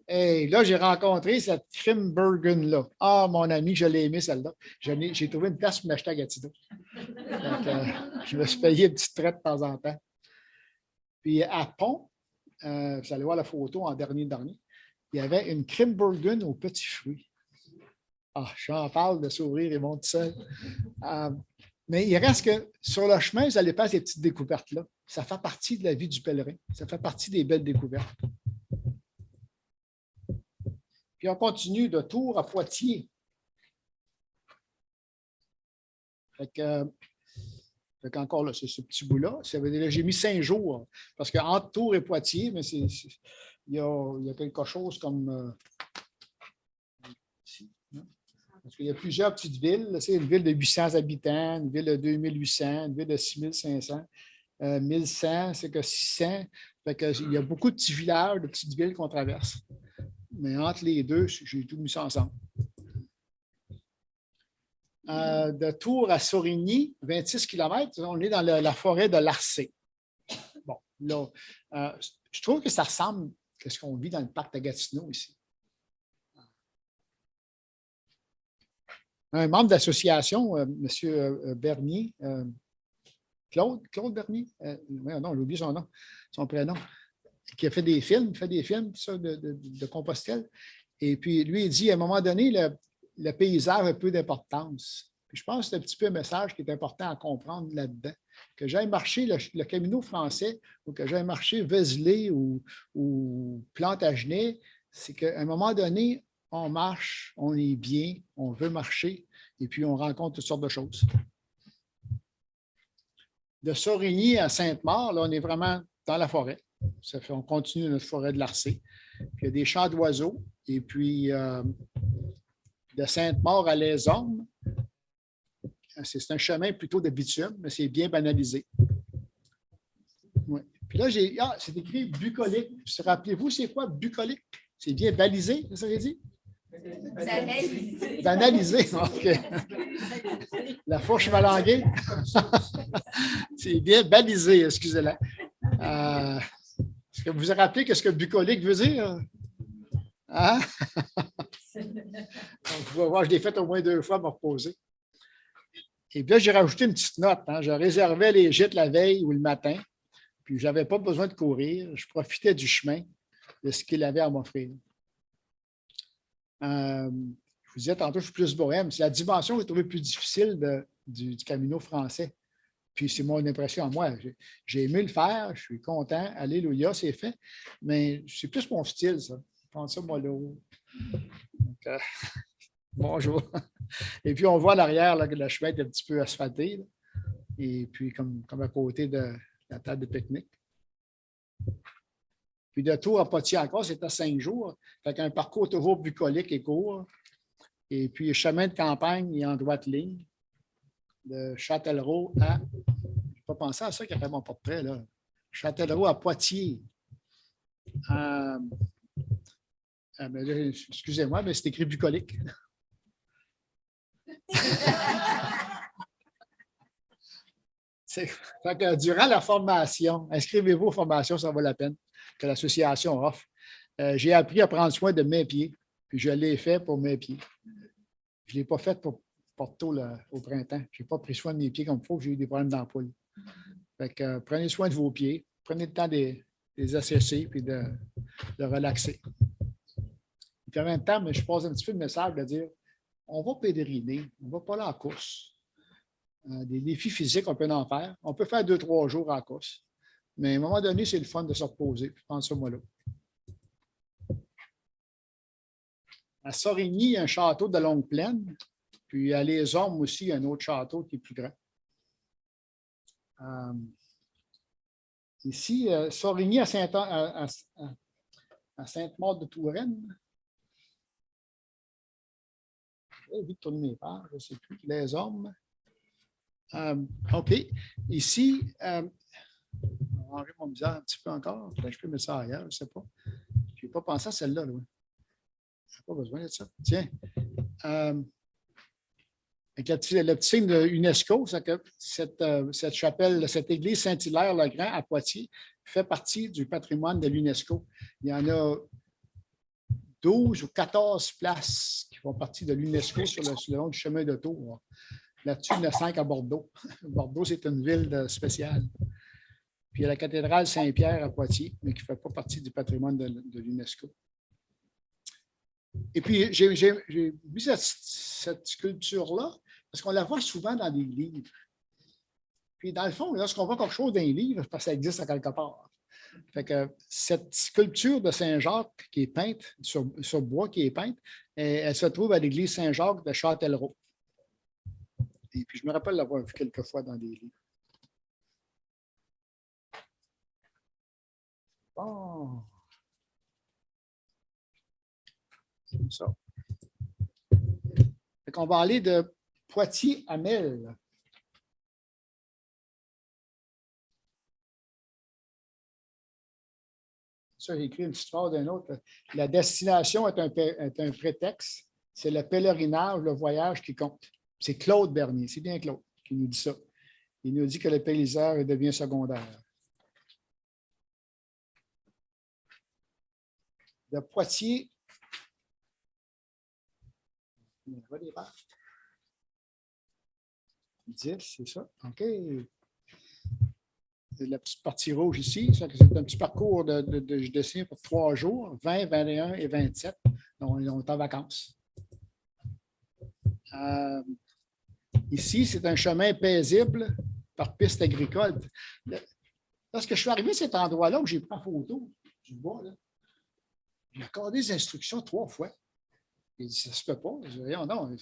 Et là, j'ai rencontré cette Krimbergen-là. Ah, mon ami, je l'ai aimé celle-là. J'ai trouvé une place pour m'acheter à Gatineau. Donc, je me suis payé une petite traite de temps en temps. Puis à Pont, vous allez voir la photo en dernier, il y avait une Krimbergen aux petits fruits. Ah, j'en parle de sourire et mon tout seul. Mais il reste que sur le chemin, vous allez faire ces petites découvertes-là. Ça fait partie de la vie du pèlerin. Ça fait partie des belles découvertes. Puis on continue de Tours à Poitiers. Encore là, c'est ce petit bout-là. J'ai mis 5 jours. Parce qu'entre Tours et Poitiers, mais il y a quelque chose comme. Parce qu'il y a plusieurs petites villes. C'est une ville de 800 habitants, une ville de 2800, une ville de 6500. 1100, c'est que 600. Il y a beaucoup de petits villages, de petites villes qu'on traverse. Mais entre les deux, j'ai tout mis ça ensemble. De Tours à Sorigny, 26 km, on est dans la forêt de l'Arcé. Bon, là, je trouve que ça ressemble à ce qu'on vit dans le parc de Gatineau ici. Un membre d'association, M. Bernier, Claude Bernier, non, j'ai oublié son prénom, qui a fait des films, ça, de Compostelle. Et puis, lui, il dit, à un moment donné, le paysage a peu d'importance. Puis je pense que c'est un petit peu un message qui est important à comprendre là-dedans. Que j'aille marcher le Camino français ou que j'aille marcher Vézelay ou Plantagenet, c'est qu'à un moment donné, on marche, on est bien, on veut marcher et puis on rencontre toutes sortes de choses. De Sorigny à Sainte-Maure, là, on est vraiment dans la forêt. Ça fait, on continue notre forêt de l'Arcé. Puis il y a des champs d'oiseaux. Et puis, de Sainte-Maure à Les Ormes, c'est un chemin plutôt de bitume, mais c'est bien banalisé. Ouais. Puis là, c'est écrit bucolique. Rappelez-vous, c'est quoi bucolique? C'est bien balisé, c'est ça que j'ai dit? Banalisé. Banalisé, OK. La fourche malanguée. C'est bien balisé, excusez-la. Est-ce que vous vous rappelez ce que bucolique veut dire? Hein? Donc, vous allez voir, je l'ai fait au moins 2 fois à me reposer. Et puis là, j'ai rajouté une petite note. Hein. Je réservais les gîtes la veille ou le matin. Puis, je n'avais pas besoin de courir. Je profitais du chemin, de ce qu'il avait à m'offrir. Je vous disais tantôt, je suis plus bohème. C'est la dimension que j'ai trouvée plus difficile du Camino français. Puis, c'est mon impression à moi. J'ai aimé le faire. Je suis content. Alléluia, c'est fait. Mais c'est plus mon style, ça. Je pense ça, moi, là. Donc, bonjour. Et puis, on voit à l'arrière que le chemin est un petit peu asphalté. Là. Et puis, comme à côté de la table de pique-nique. Puis, de Tours à Poitiers encore, c'était 5 jours. Fait un parcours toujours bucolique et court. Et puis, chemin de campagne et en droite ligne. De Châtellerault à... Je n'ai pas pensé à ça qui a fait mon portrait, là. Châtellerault à Poitiers. Excusez-moi, mais c'est écrit bucolique. Durant la formation, inscrivez-vous aux formations, ça vaut la peine, que l'association offre. J'ai appris à prendre soin de mes pieds, puis je l'ai fait pour mes pieds. Je ne l'ai pas fait pour Porto au printemps. Je n'ai pas pris soin de mes pieds comme il faut, j'ai eu des problèmes d'ampoule. Prenez soin de vos pieds, prenez le temps de les assesser et de relaxer. Puis en même temps, je pose un petit peu le message de dire on va pèleriner, on ne va pas là en course. Des défis physiques, on peut en faire. On peut faire 2-3 jours en course. Mais à un moment donné, c'est le fun de se reposer, puis prendre ce mois-là. À Sorigny, il y a un château de Longue Plaine. Puis à Les Ormes aussi, il y a un autre château qui est plus grand. Ici, Sorigny à Sainte-Maure-de-Touraine. J'ai envie de tourner mes pages, je ne sais plus. Les Ormes. OK. Ici, je vais ranger mon bizarre un petit peu encore. Je peux mettre ça ailleurs, je ne sais pas. Je n'ai pas pensé à celle-là. Je n'ai pas besoin de ça. Tiens. Avec le petit signe de UNESCO, cette chapelle, cette église Saint-Hilaire-le-Grand à Poitiers fait partie du patrimoine de l'UNESCO. Il y en a 12 ou 14 places qui font partie de l'UNESCO sur le long du chemin de Tours. Là-dessus, il y en a 5 à Bordeaux. Bordeaux, c'est une ville spéciale. Puis il y a la cathédrale Saint-Pierre à Poitiers, mais qui ne fait pas partie du patrimoine de l'UNESCO. Et puis, j'ai vu cette sculpture-là, parce qu'on la voit souvent dans des livres. Puis, dans le fond, lorsqu'on voit quelque chose dans les livres, c'est parce que ça existe à quelque part. Fait que cette sculpture de Saint-Jacques qui est peinte, sur bois qui est peinte, elle se trouve à l'église Saint-Jacques de Châtellerault. Et puis, je me rappelle l'avoir vu quelques fois dans des livres. Bon. C'est ça. Fait qu'on va aller de Poitiers à Melle. Ça, j'ai écrit une petite phrase d'un autre. La destination est un prétexte. C'est le pèlerinage, le voyage qui compte. C'est Claude Bernier, c'est bien Claude qui nous dit ça. Il nous dit que le paysage devient secondaire. De Poitiers. 10, c'est ça. OK. C'est la petite partie rouge ici. C'est un petit parcours je dessine pour 3 jours, 20, 21 et 27. Donc, on est en vacances. Ici, c'est un chemin paisible par piste agricole. Lorsque je suis arrivé à cet endroit-là où j'ai pris la photo du bois, j'ai accordé des instructions 3 fois. Il dit, ça ne se peut pas. Je dis, non,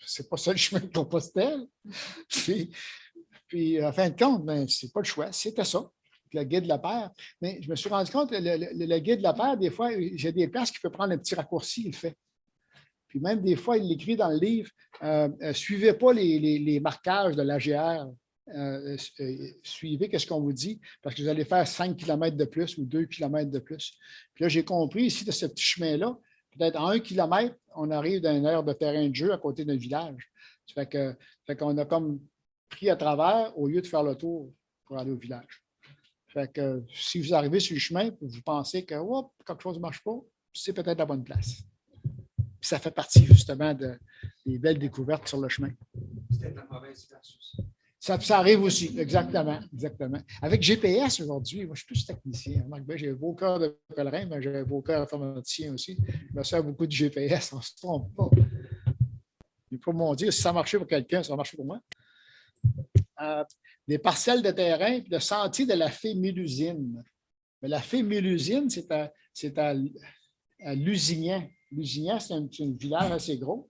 c'est pas ça le chemin de Compostelle. Puis, en fin de compte, ben, c'est pas le choix. C'était ça, le guide de la paire. Mais je me suis rendu compte que le guide de la paire, des fois, j'ai des places qui peut prendre un petit raccourci, il le fait. Puis même des fois, il l'écrit dans le livre, suivez pas les marquages de l'AGR. Suivez ce qu'on vous dit, parce que vous allez faire 5 km de plus ou 2 km de plus. Puis là, j'ai compris ici, de ce petit chemin-là, peut-être en 1 km, on arrive dans une aire de terrain de jeu à côté d'un village. Ça fait qu'on a comme pris à travers au lieu de faire le tour pour aller au village. Fait que si vous arrivez sur le chemin et vous pensez que quelque chose ne marche pas, c'est peut-être la bonne place. Puis ça fait partie justement des belles découvertes sur le chemin. C'était la mauvaise place aussi. Ça arrive aussi, exactement. Avec GPS aujourd'hui, moi je suis plus technicien. J'ai beau cœur de pèlerin, mais j'ai beau cœur informaticien aussi. Je me sers beaucoup de GPS, on ne se trompe pas. Il faut m'en dire, si ça marchait pour quelqu'un, ça va marcher pour moi. Des parcelles de terrain et de sentiers de la fée Mélusine. Mais la fée Mélusine, c'est à Lusignan. Lusignan, c'est un village assez gros,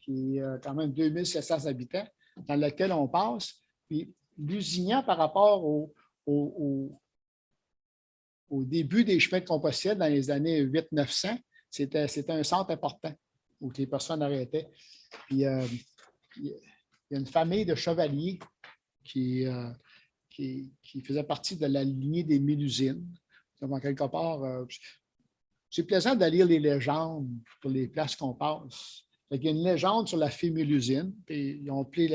qui a quand même 2700 habitants, dans lequel on passe. Puis Lusignan, par rapport au début des chemins de Compostelle, dans les années 800-900, c'était un centre important où les personnes arrêtaient. Puis il y a une famille de chevaliers qui faisait partie de la lignée des Mélusines. Donc, en quelque part, c'est plaisant de lire les légendes pour les places qu'on passe. Il y a une légende sur la fée Mélusine, puis ils ont appelé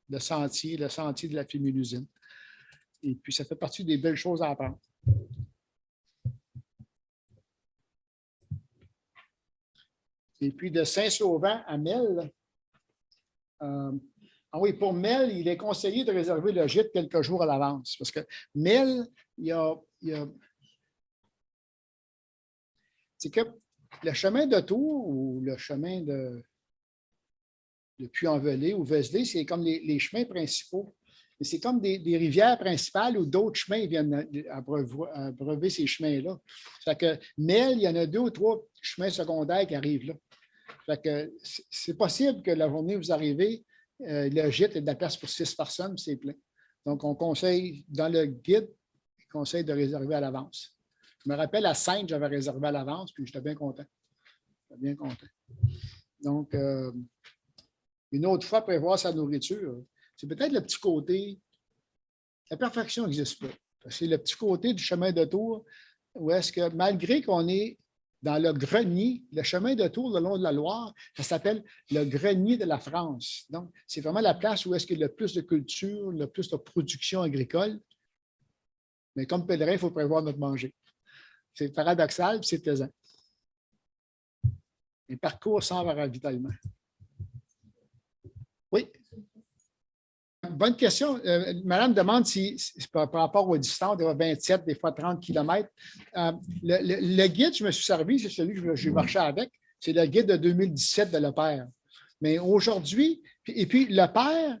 le sentier de la fée Mélusine. Et puis, ça fait partie des belles choses à apprendre. Et puis, de Saint-Sauvant à Melle, oui, pour Melle, il est conseillé de réserver le gîte quelques jours à l'avance. Parce que Melle, c'est que le chemin de Tours ou le chemin de Puy-en-Velay ou Vézelay, c'est comme les chemins principaux. Mais c'est comme des rivières principales où d'autres chemins viennent abreuver ces chemins-là. Fait que Mel, il y en a 2 ou 3 chemins secondaires qui arrivent là. Fait que c'est possible que la journée où vous arrivez, le gîte est de la place pour 6 personnes, puis c'est plein. Donc, on conseille, dans le guide, on conseille de réserver à l'avance. Je me rappelle, à Sainte, j'avais réservé à l'avance, puis j'étais bien content. J'étais bien content. Donc, une autre fois, prévoir sa nourriture, c'est peut-être le petit côté, la perfection n'existe pas. C'est le petit côté du chemin de tour où est-ce que, malgré qu'on est dans le grenier, le chemin de tour le long de la Loire, ça s'appelle le grenier de la France. Donc, c'est vraiment la place où est-ce qu'il y a le plus de culture, le plus de production agricole. Mais comme pèlerin, il faut prévoir notre manger. C'est paradoxal, puis c'est plaisant. Un parcours sans ravitaillement. Oui. Bonne question. Madame demande si par rapport aux distances, des fois 27, des fois 30 km. Le guide, je me suis servi, c'est celui que j'ai marché avec. C'est le guide de 2017 de Lepère. Mais aujourd'hui, et puis Lepère,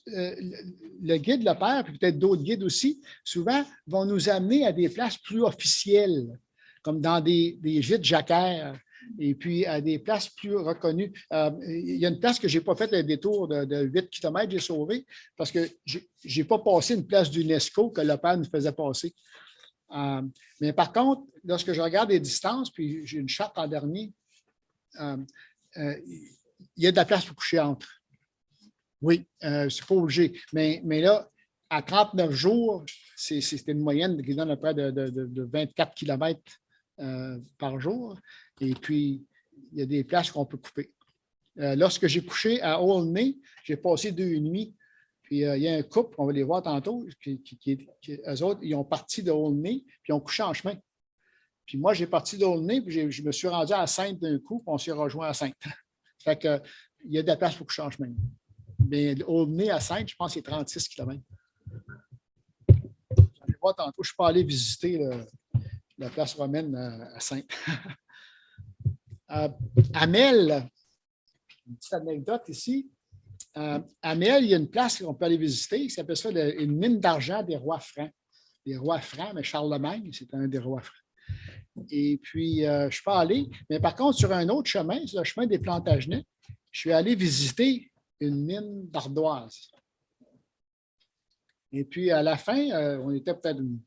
le guide Lepère, puis peut-être d'autres guides aussi, souvent vont nous amener à des places plus officielles, comme dans des gîtes jacquaires, et puis à des places plus reconnues. Il y a une place que je n'ai pas fait un détour de 8 km, j'ai sauvé, parce que je n'ai pas passé une place d'UNESCO que Lepère nous faisait passer. Mais par contre, lorsque je regarde les distances, puis j'ai une charte en dernier, il y a de la place pour coucher entre. Oui, c'est pas obligé. Mais là, à 39 jours, c'est une moyenne qui donne à peu près de 24 km par jour. Et puis, il y a des places qu'on peut couper. Lorsque j'ai couché à Aulnay, j'ai passé 2 nuits. Puis, il y a un couple, on va les voir tantôt, eux autres, ils ont parti de Aulnay, puis ils ont couché en chemin. Puis moi, j'ai parti d'Aulnay, puis je me suis rendu à Sainte d'un coup, puis on s'est rejoint à Sainte. Fait que, il y a de la place pour coucher en chemin. Mais Aulnay à Sainte, je pense que c'est 36 km. Je vais voir tantôt, je ne suis pas allé visiter la place romaine à Sainte. Amel, une petite anecdote ici. Amel, il y a une place qu'on peut aller visiter, qui s'appelle ça une mine d'argent des rois francs. Les rois francs, mais Charlemagne, c'est un des rois francs. Et puis, je ne suis pas allé, mais par contre, sur un autre chemin, sur le chemin des Plantagenets, je suis allé visiter une mine d'ardoise. Et puis, à la fin, on était peut-être une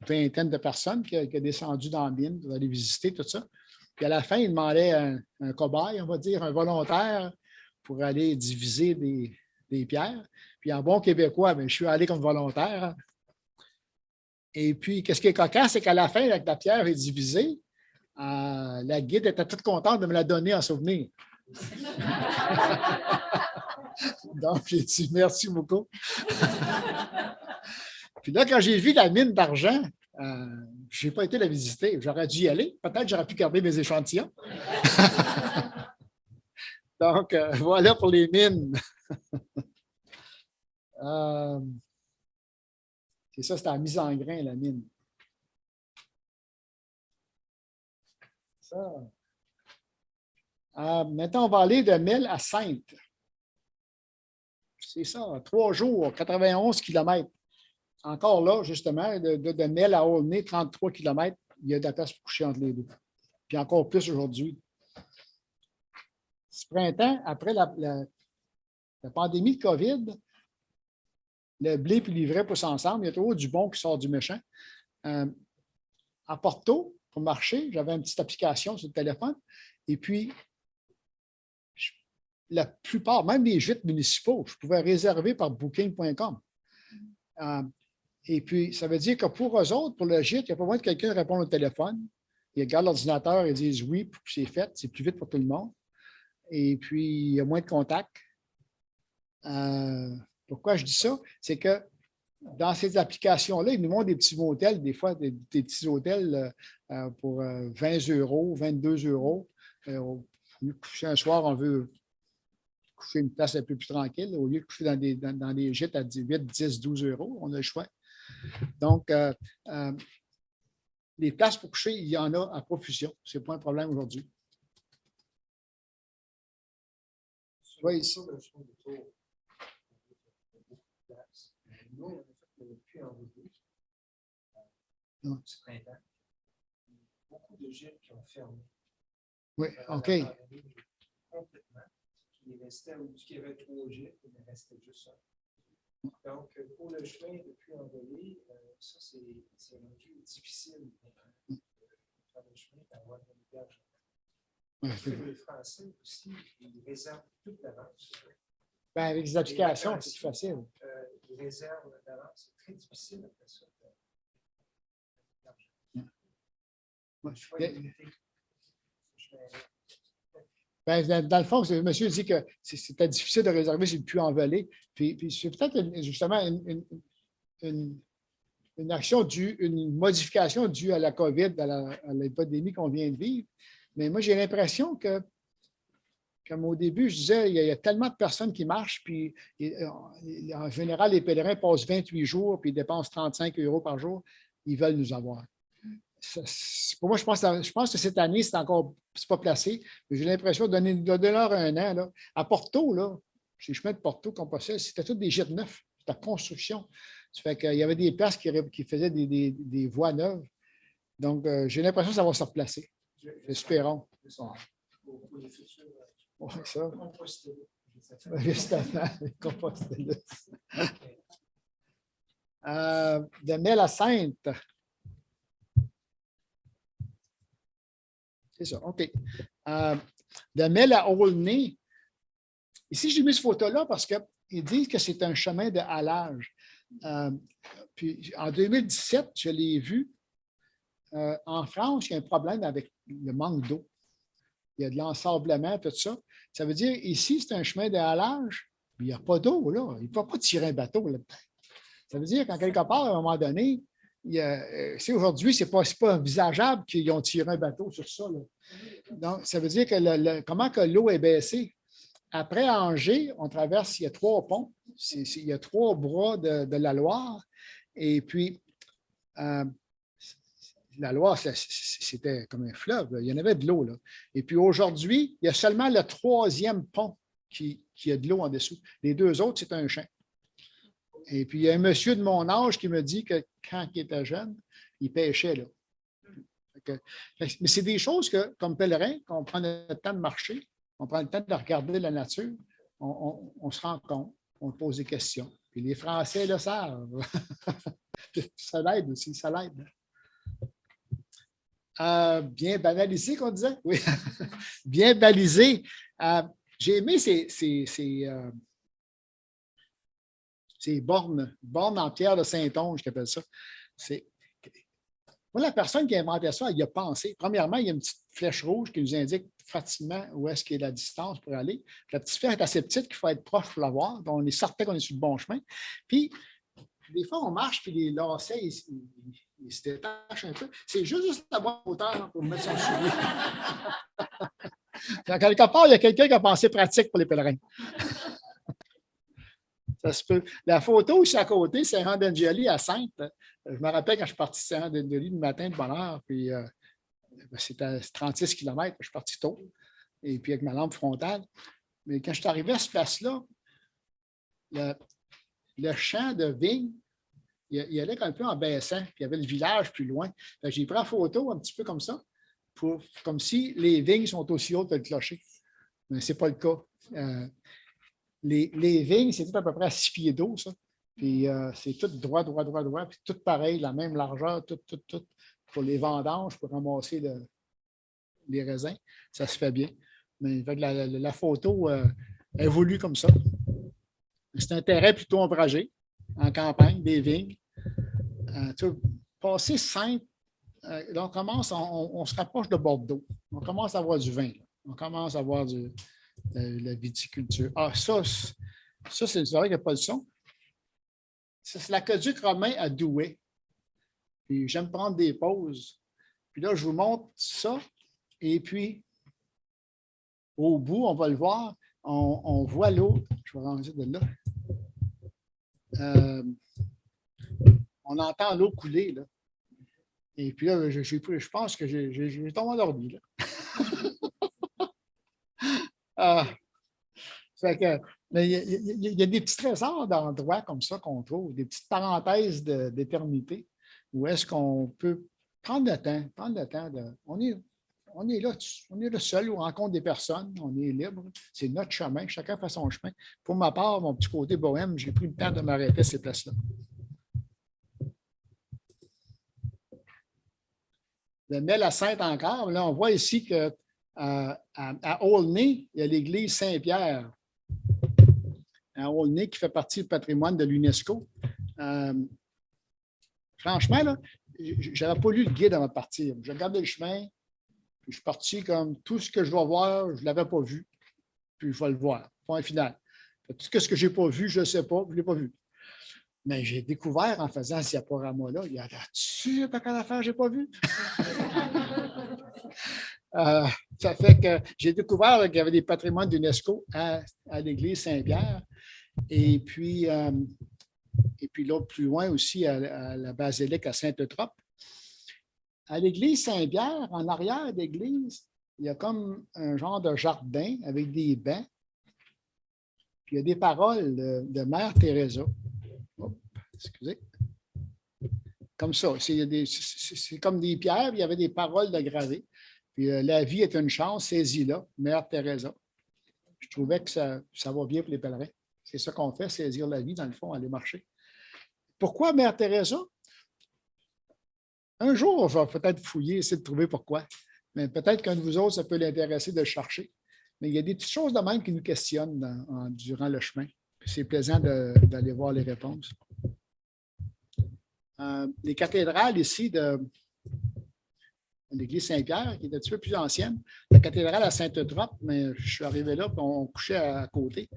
vingtaine de personnes qui ont descendu dans la mine pour aller visiter tout ça. Puis à la fin, ils demandaient un cobaye, on va dire, un volontaire pour aller diviser des pierres. Puis en bon québécois, bien, je suis allé comme volontaire. Et puis, qu'est-ce qui est cocasse, c'est qu'à la fin, avec la pierre est divisée, la guide était toute contente de me la donner en souvenir. Donc, j'ai dit merci beaucoup. Puis là, quand j'ai vu la mine d'argent, je n'ai pas été la visiter. J'aurais dû y aller. Peut-être j'aurais pu garder mes échantillons. Donc, voilà pour les mines. C'est ça, c'est la mise en grain, la mine. Ça. Maintenant, on va aller de Mel à Sainte. C'est ça, 3 jours, 91 km. Encore là, justement, de Mel à Aulnay, 33 km, il y a de la place pour coucher entre les deux. Puis encore plus aujourd'hui. Ce printemps, après la pandémie de COVID, le blé et l'ivraie poussent ensemble. Il y a toujours du bon qui sort du méchant. À Porto, pour marcher, j'avais une petite application sur le téléphone. Et puis, la plupart, même les gîtes municipaux, je pouvais réserver par booking.com. Et puis, ça veut dire que pour eux autres, pour le gîte, il n'y a pas besoin que quelqu'un réponde au téléphone. Ils regardent l'ordinateur et disent oui, puis c'est fait, c'est plus vite pour tout le monde. Et puis, il y a moins de contacts. Pourquoi je dis ça? C'est que dans ces applications-là, ils nous montrent des petits hôtels, des fois des petits hôtels pour 20 €, 22 €. Un soir, on veut coucher une place un peu plus tranquille, au lieu de coucher dans des gîtes à 8, 10, 12 €, on a le choix. Donc, les places pour coucher, il y en a à profusion. Ce n'est pas un problème aujourd'hui. Oui, ici. Nous, on a fait le puits en Roubaix ce printemps. Beaucoup de gîtes qui ont fermé. Oui, OK. La pandémie, complètement. Il restait, il y avait 3 gîtes, il en restait juste un. Donc, pour le chemin depuis Envolé, ça, c'est rendu difficile pour faire le chemin, d'avoir une hébergement. Les Français aussi, ils réservent toute l'avance. Ben, avec les applications, c'est plus facile. Ils réservent d'avance. C'est très difficile après ça. Ben, dans le fond, le monsieur dit que c'était difficile de réserver sur le puits Envolé. Puis c'est peut-être justement une action due, une modification due à la COVID, à l'épidémie qu'on vient de vivre. Mais moi, j'ai l'impression que, comme au début, je disais, il y a tellement de personnes qui marchent, puis en général, les pèlerins passent 28 jours, puis ils dépensent 35 € par jour. Ils veulent nous avoir. Pour moi, je pense que cette année, c'est pas placé. Mais j'ai l'impression de donner leur un an. Là. À Porto, là, ces chemins de Porto qu'on possède, c'était tous des gîtes neufs, c'était la construction. Ça fait qu'il y avait des places qui faisaient des voies neuves. Donc, j'ai l'impression que ça va se replacer. Espérons. Pour les futurs. Oui, ça. Compostelos. Justement, les compostelos. De Mel-à-Sainte. C'est ça, OK. De Mel à Aulnay. Ici, j'ai mis cette photo-là parce qu'ils disent que c'est un chemin de halage. Puis en 2017, je l'ai vu. En France, il y a un problème avec le manque d'eau. Il y a de l'ensablement, tout ça. Ça veut dire, ici, c'est un chemin de halage, mais il n'y a pas d'eau, là. Il ne peut pas tirer un bateau là-dedans. Ça veut dire qu'en quelque part, à un moment donné, aujourd'hui, ce n'est pas envisageable qu'ils ont tiré un bateau sur ça. Là. Donc, ça veut dire que comment que l'eau est baissée. Après Angers, on traverse, il y a 3 ponts. Il y a 3 bras de la Loire. Et puis, la Loire, c'était comme un fleuve. Là. Il y en avait de l'eau. Là. Et puis aujourd'hui, il y a seulement le 3e pont qui a de l'eau en dessous. Les 2 autres, c'est un champ. Et puis, il y a un monsieur de mon âge qui me dit que quand il était jeune, il pêchait là. Mais c'est des choses que, comme pèlerin, qu'on prend le temps de marcher, on prend le temps de regarder la nature, on se rend compte, on pose des questions. Puis les Français le savent. Ça l'aide aussi, ça l'aide. Bien banalisé, qu'on disait? Oui. Bien balisé. J'ai aimé ces bornes en pierre de Saint-Onge, je appelle ça. Moi, la personne qui a inventé ça, elle y a pensé. Premièrement, il y a une petite flèche rouge qui nous indique facilement où est-ce qu'est la distance pour aller. La petite flèche est assez petite qu'il faut être proche pour la voir. Donc, on est certain qu'on est sur le bon chemin. Puis, des fois, on marche, puis les lacets, ils se détachent un peu. C'est juste la bonne hauteur pour mettre son soulier. Quelque part, il y a quelqu'un qui a pensé pratique pour les pèlerins. Ça se peut. La photo ici à côté, c'est Saint-Jean d'Angeli à Sainte. Je me rappelle quand je suis parti de Saint-Jean d'Angeli le matin de bonne heure, puis c'était à 36 km, je suis parti tôt, et puis avec ma lampe frontale. Mais quand je suis arrivé à ce place-là, le champ de vigne, il allait un peu en baissant, puis il y avait le village plus loin. J'ai pris la photo un petit peu comme ça, comme si les vignes sont aussi hautes que le clocher. Mais ce n'est pas le cas. Les vignes, c'est tout à peu près à 6 pieds d'eau, ça. Puis c'est tout droit, puis tout pareil, la même largeur, tout, pour les vendanges, pour ramasser les raisins. Ça se fait bien. Mais la photo est voulue comme ça. C'est un terrain plutôt ombragé, en campagne, des vignes. Passer Sainte, là, on se rapproche de Bordeaux. On commence à avoir du vin. Là. On commence à avoir de la viticulture. Ah, ça c'est vrai qu'il n'y a pas le son. Ça, c'est l'aqueduc romain à Douai. Puis j'aime prendre des pauses. Puis là, je vous montre ça. Et puis, au bout, on va le voir, on voit l'eau. Je vais ranger de là. On entend l'eau couler, là. Et puis là, je pense que j'ai tombé endormi, là. Fait que, Mais il y a des petits trésors d'endroits comme ça qu'on trouve, des petites parenthèses d'éternité, où est-ce qu'on peut prendre le temps on est là seul, on rencontre des personnes, on est libre, c'est notre chemin, chacun fait son chemin. Pour ma part, mon petit côté bohème, j'ai pris le temps de m'arrêter à ces places-là. Le Mets-la-Sainte encore, là, on voit ici que à Aulnay, il y a l'église Saint-Pierre. À Aulnay, qui fait partie du patrimoine de l'UNESCO. Franchement, là, je n'avais pas lu le guide avant de partir. J'ai regardé le chemin, puis je suis parti comme tout ce que je dois voir, je ne l'avais pas vu, puis je vais le voir. Point final. Tout ce que je n'ai pas vu, je ne sais pas, je ne l'ai pas vu. Mais j'ai découvert en faisant ce diaporama-là, il y a là-dessus, pas qu'à affaire, je n'ai pas vu. Ça fait que j'ai découvert qu'il y avait des patrimoines d'UNESCO à l'église Saint-Pierre. Et puis l'autre plus loin aussi, à la basilique à Sainte-Eutrope. À l'église Saint-Pierre, en arrière de l'église, il y a comme un genre de jardin avec des bancs. Puis il y a des paroles de Mère Teresa. Oh, excusez. Comme ça. C'est comme des pierres, il y avait des paroles de gravées. Puis la vie est une chance, saisis-la, Mère Teresa. Je trouvais que ça va bien pour les pèlerins. C'est ça qu'on fait, saisir la vie, dans le fond, aller marcher. Pourquoi Mère Teresa? Un jour, je vais peut-être fouiller, essayer de trouver pourquoi. Mais peut-être qu'un de vous autres, ça peut l'intéresser de le chercher. Mais il y a des petites choses de même qui nous questionnent durant le chemin. C'est plaisant d'aller voir les réponses. Les cathédrales ici de l'église Saint-Pierre, qui est un petit peu plus ancienne. La cathédrale à Sainte-Eutrope, mais je suis arrivé là, puis on couchait à côté.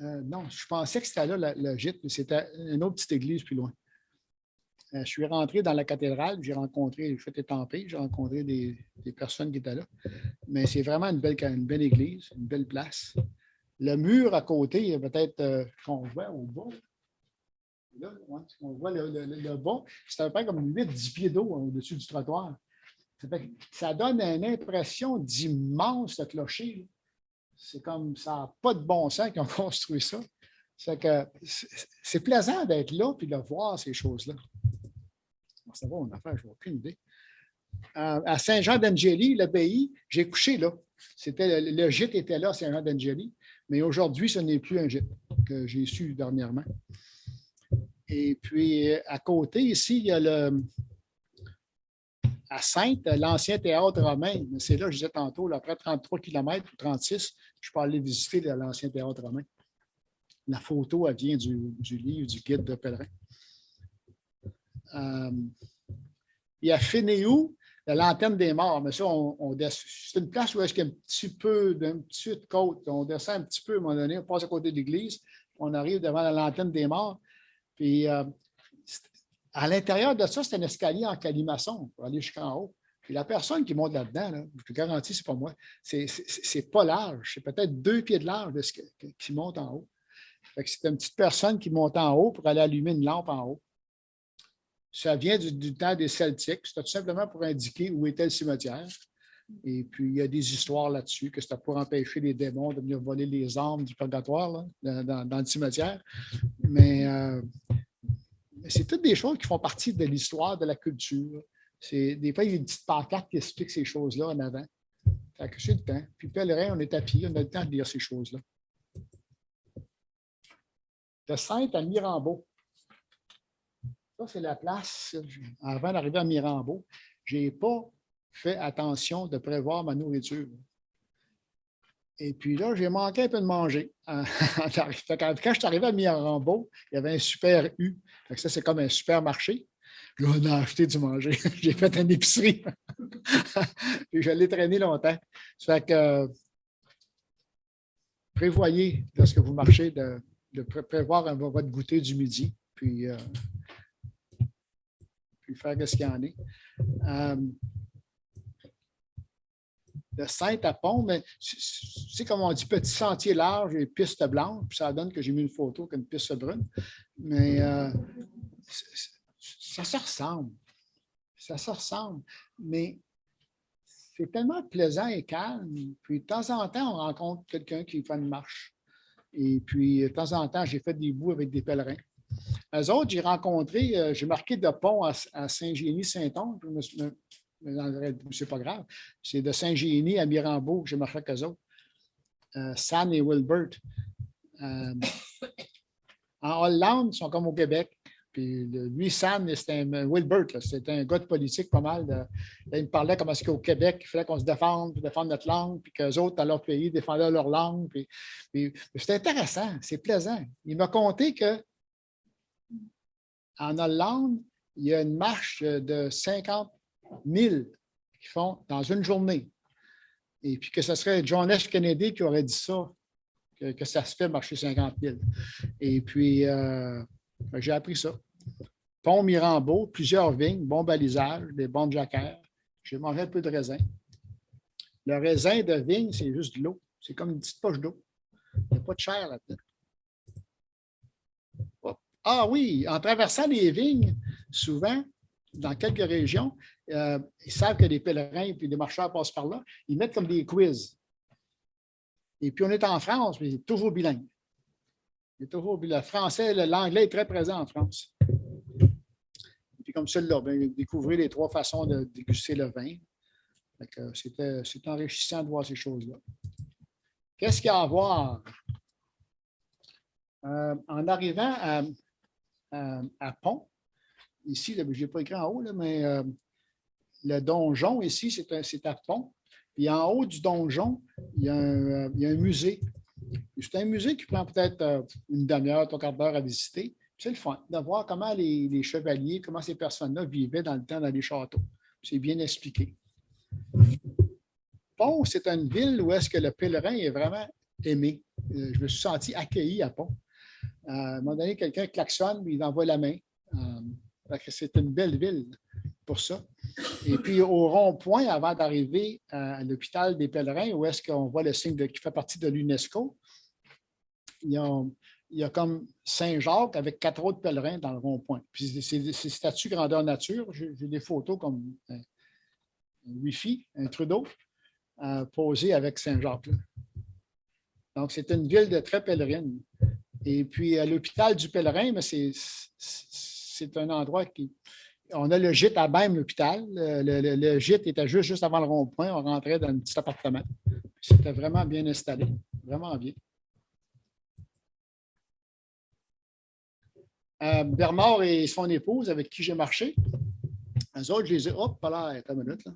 Non, je pensais que c'était là le gîte, mais c'était une autre petite église plus loin. Je suis rentré dans la cathédrale, j'ai fait étamper, j'ai rencontré des personnes qui étaient là. Mais c'est vraiment une belle église, une belle place. Le mur à côté, il y a peut-être qu'on voit au bas. Là, ouais, on voit le bas, c'est à peu près comme 8-10 pieds d'eau au-dessus du trottoir. Ça donne une impression d'immense clocher. C'est comme ça n'a pas de bon sens qu'ils ont construit ça. C'est plaisant d'être là et de voir ces choses-là. Ça va, mon affaire, je n'ai aucune idée. À Saint-Jean d'Angeli, l'abbaye, j'ai couché là. Le gîte était là à Saint-Jean d'Angeli, mais aujourd'hui, ce n'est plus un gîte que j'ai su dernièrement. Et puis, à côté, ici, il y a à Sainte, l'ancien théâtre romain. C'est là, je disais tantôt, là, après 33 km ou 36, je peux aller visiter l'ancien théâtre romain. La photo, elle vient du livre du guide de pèlerin. Il y a Fénéou, la lanterne des morts. Mais ça, c'est une place où est-ce qu'il y a une petite côte. On descend un petit peu à un moment donné, on passe à côté de l'église, on arrive devant la lanterne des morts. Puis, à l'intérieur de ça, c'est un escalier en colimaçon pour aller jusqu'en haut. Puis la personne qui monte là-dedans, là, je te garantis, ce n'est pas moi. C'est pas large. C'est peut-être 2 pieds de large qui monte en haut. C'est une petite personne qui monte en haut pour aller allumer une lampe en haut. Ça vient du temps des Celtiques. C'était tout simplement pour indiquer où était le cimetière. Et puis, il y a des histoires là-dessus, que c'était pour empêcher les démons de venir voler les armes du purgatoire là, dans le cimetière. Mais c'est toutes des choses qui font partie de l'histoire, de la culture. Des fois, il y a une petite pancarte qui explique ces choses-là en avant. Fait que c'est le temps. Puis, pèlerin, on est à pied, on a le temps de lire ces choses-là. De Sainte à Mirambeau. Ça, c'est la place. Avant d'arriver à Mirambeau, je n'ai pas fait attention de prévoir ma nourriture. Et puis là, j'ai manqué un peu de manger. Quand je suis arrivé à Mirambeau, il y avait un super U. Ça, c'est comme un supermarché. Là, on a acheté du manger. J'ai fait une épicerie. Puis je l'ai traîné longtemps. Ça fait que prévoyez, lorsque vous marchez, de prévoir votre goûter du midi. Puis faire ce qu'il y en est. De Sainte à Pont, mais c'est comme on dit, petit sentier large et piste blanche, puis ça donne que j'ai mis une photo avec une piste brune. Mais ça se ressemble. Ça se ressemble. Mais c'est tellement plaisant et calme. Puis de temps en temps, on rencontre quelqu'un qui fait une marche. Et puis, de temps en temps, j'ai fait des bouts avec des pèlerins. Eux autres, j'ai rencontré, j'ai marqué de pont à Saint-Génie-Saint-Onge. C'est pas grave. C'est de Saint-Génie à Mirambeau que j'ai marqué avec eux autres. San et Wilbert. En Hollande, ils sont comme au Québec. Puis lui, San, c'était Wilbert, c'était un gars de politique pas mal. Là, il me parlait comment est-ce qu'au Québec, il fallait qu'on se défende, puis défendre notre langue, puis qu'eux autres, dans leur pays, défendaient leur langue. Puis c'était intéressant, c'est plaisant. Il m'a conté qu'en Hollande, il y a une marche de 50 000 qu'ils font dans une journée. Et puis que ce serait John F. Kennedy qui aurait dit ça, que ça se fait marcher 50 000. Et puis, j'ai appris ça. Pont Mirambeau, plusieurs vignes, bon balisage, des bons jacquères. J'ai mangé un peu de raisin. Le raisin de vigne, c'est juste de l'eau. C'est comme une petite poche d'eau. Il n'y a pas de chair là-dedans. Ah oui, en traversant les vignes, souvent, dans quelques régions, ils savent que des pèlerins et des marcheurs passent par là, ils mettent comme des quiz. Et puis, on est en France, mais c'est toujours bilingue. Le français, l'anglais est très présent en France. Et puis, comme ça, là, découvrir les 3 façons de déguster le vin. C'est enrichissant de voir ces choses-là. Qu'est-ce qu'il y a à voir? En arrivant à Pont, ici, je n'ai pas écrit en haut, là, mais le donjon ici, c'est à Pont. Puis en haut du donjon, il y a un musée. C'est un musée qui prend peut-être une demi-heure, 3/4 d'heure à visiter. C'est le fun de voir comment les chevaliers, comment ces personnes-là vivaient dans le temps dans les châteaux. C'est bien expliqué. Pont, c'est une ville où est-ce que le pèlerin est vraiment aimé. Je me suis senti accueilli à Pont. À un moment donné, quelqu'un klaxonne, il envoie la main. C'est une belle ville pour ça. Et puis, au rond-point, avant d'arriver à l'hôpital des pèlerins, où est-ce qu'on voit le signe qui fait partie de l'UNESCO, il y a comme Saint-Jacques avec 4 autres pèlerins dans le rond-point. Puis, c'est statues grandeur nature. J'ai des photos comme un Wi-Fi, un Trudeau, posé avec Saint-Jacques. Donc, c'est une ville de très pèlerine. Et puis, à l'hôpital du pèlerin, c'est un endroit qui... On a le gîte à même l'hôpital. Le gîte était juste avant le rond-point. On rentrait dans un petit appartement. C'était vraiment bien installé. Vraiment bien. Bernard et son épouse, avec qui j'ai marché, eux autres, je les ai... Hop, pas là, attends une minute. Là.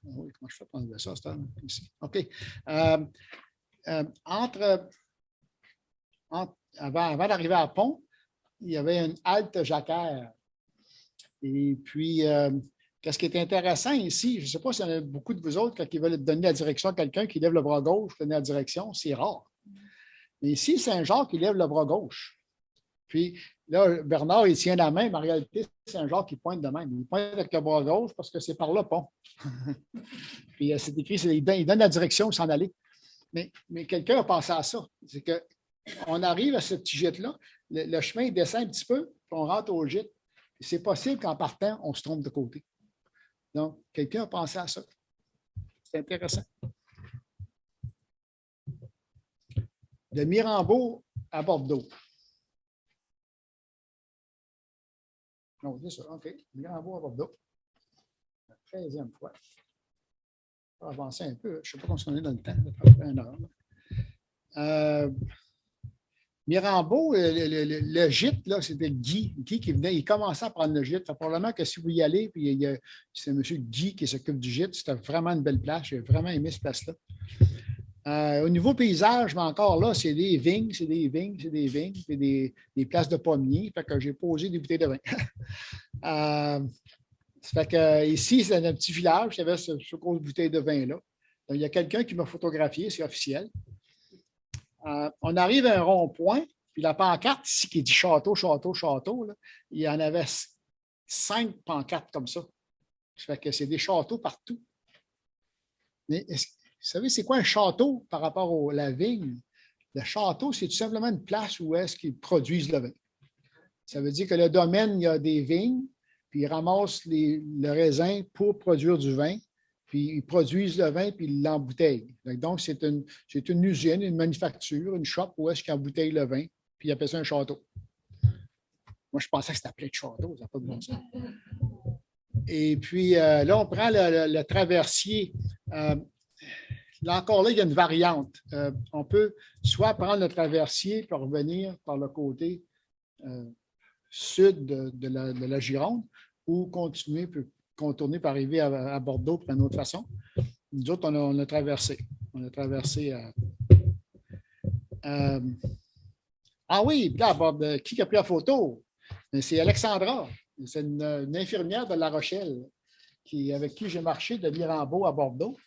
Oui, comment je fais pour enlever ça, ici? OK. Avant d'arriver à Pont, il y avait une halte jacquère. Et puis, qu'est-ce qui est intéressant ici, je ne sais pas s'il y en a beaucoup de vous autres, quand ils veulent donner la direction à quelqu'un qui lève le bras gauche, donner la direction, c'est rare. Mais ici, Saint-Jacques, il lève le bras gauche. Puis là, Bernard, il tient la main, mais en réalité, c'est Saint-Jacques qui pointe de même. Il pointe avec le bras gauche parce que c'est par là, Pont. Puis c'est écrit, il donne la direction où s'en aller. Mais quelqu'un a pensé à ça. C'est qu'on arrive à ce petit gîte-là, le chemin descend un petit peu, puis on rentre au gîte. C'est possible qu'en partant, on se trompe de côté. Donc, quelqu'un a pensé à ça. C'est intéressant. De Mirambeau à Bordeaux. Non, c'est ça. OK. Mirambeau à Bordeaux. La 13e fois. On va avancer un peu. Je ne sais pas comment on est dans le temps. À peu près 1 heure. Mirambeau, le gîte, là, c'était Guy. Guy qui venait, il commençait à prendre le gîte. Probablement que si vous y allez, puis c'est M. Guy qui s'occupe du gîte, c'était vraiment une belle place. J'ai vraiment aimé cette place-là. Au niveau paysage, mais encore là, c'est des vignes, c'est des places de pommiers. Fait que j'ai posé des bouteilles de vin. Ça fait que ici, c'est un petit village, il y avait cette grosse bouteille de vin-là. Donc, il y a quelqu'un qui m'a photographié, c'est officiel. On arrive à un rond-point, puis la pancarte ici qui dit château, château, château, là, il y en avait 5 pancartes comme ça. Ça fait que c'est des châteaux partout. Mais vous savez, c'est quoi un château par rapport à la vigne? Le château, c'est tout simplement une place où est-ce qu'ils produisent le vin. Ça veut dire que le domaine, il y a des vignes, puis ils ramassent le raisin pour produire du vin, puis ils produisent le vin, puis ils l'embouteillent. Donc, c'est une usine, une manufacture, une shop où est-ce qu'ils embouteillent le vin, puis ils appellent ça un château. Moi, je pensais que c'était plein de châteaux, ça n'a pas de bon sens. Et puis, là, on prend le traversier. Là encore, là, il y a une variante. On peut soit prendre le traversier pour revenir par le côté sud de la Gironde ou continuer, puis contourner pour arriver à Bordeaux pour une autre façon. Nous autres, on a traversé. On a traversé. Ah oui, là, qui a pris la photo? C'est Alexandra. C'est une infirmière de La Rochelle avec qui j'ai marché de Mirambeau à Bordeaux.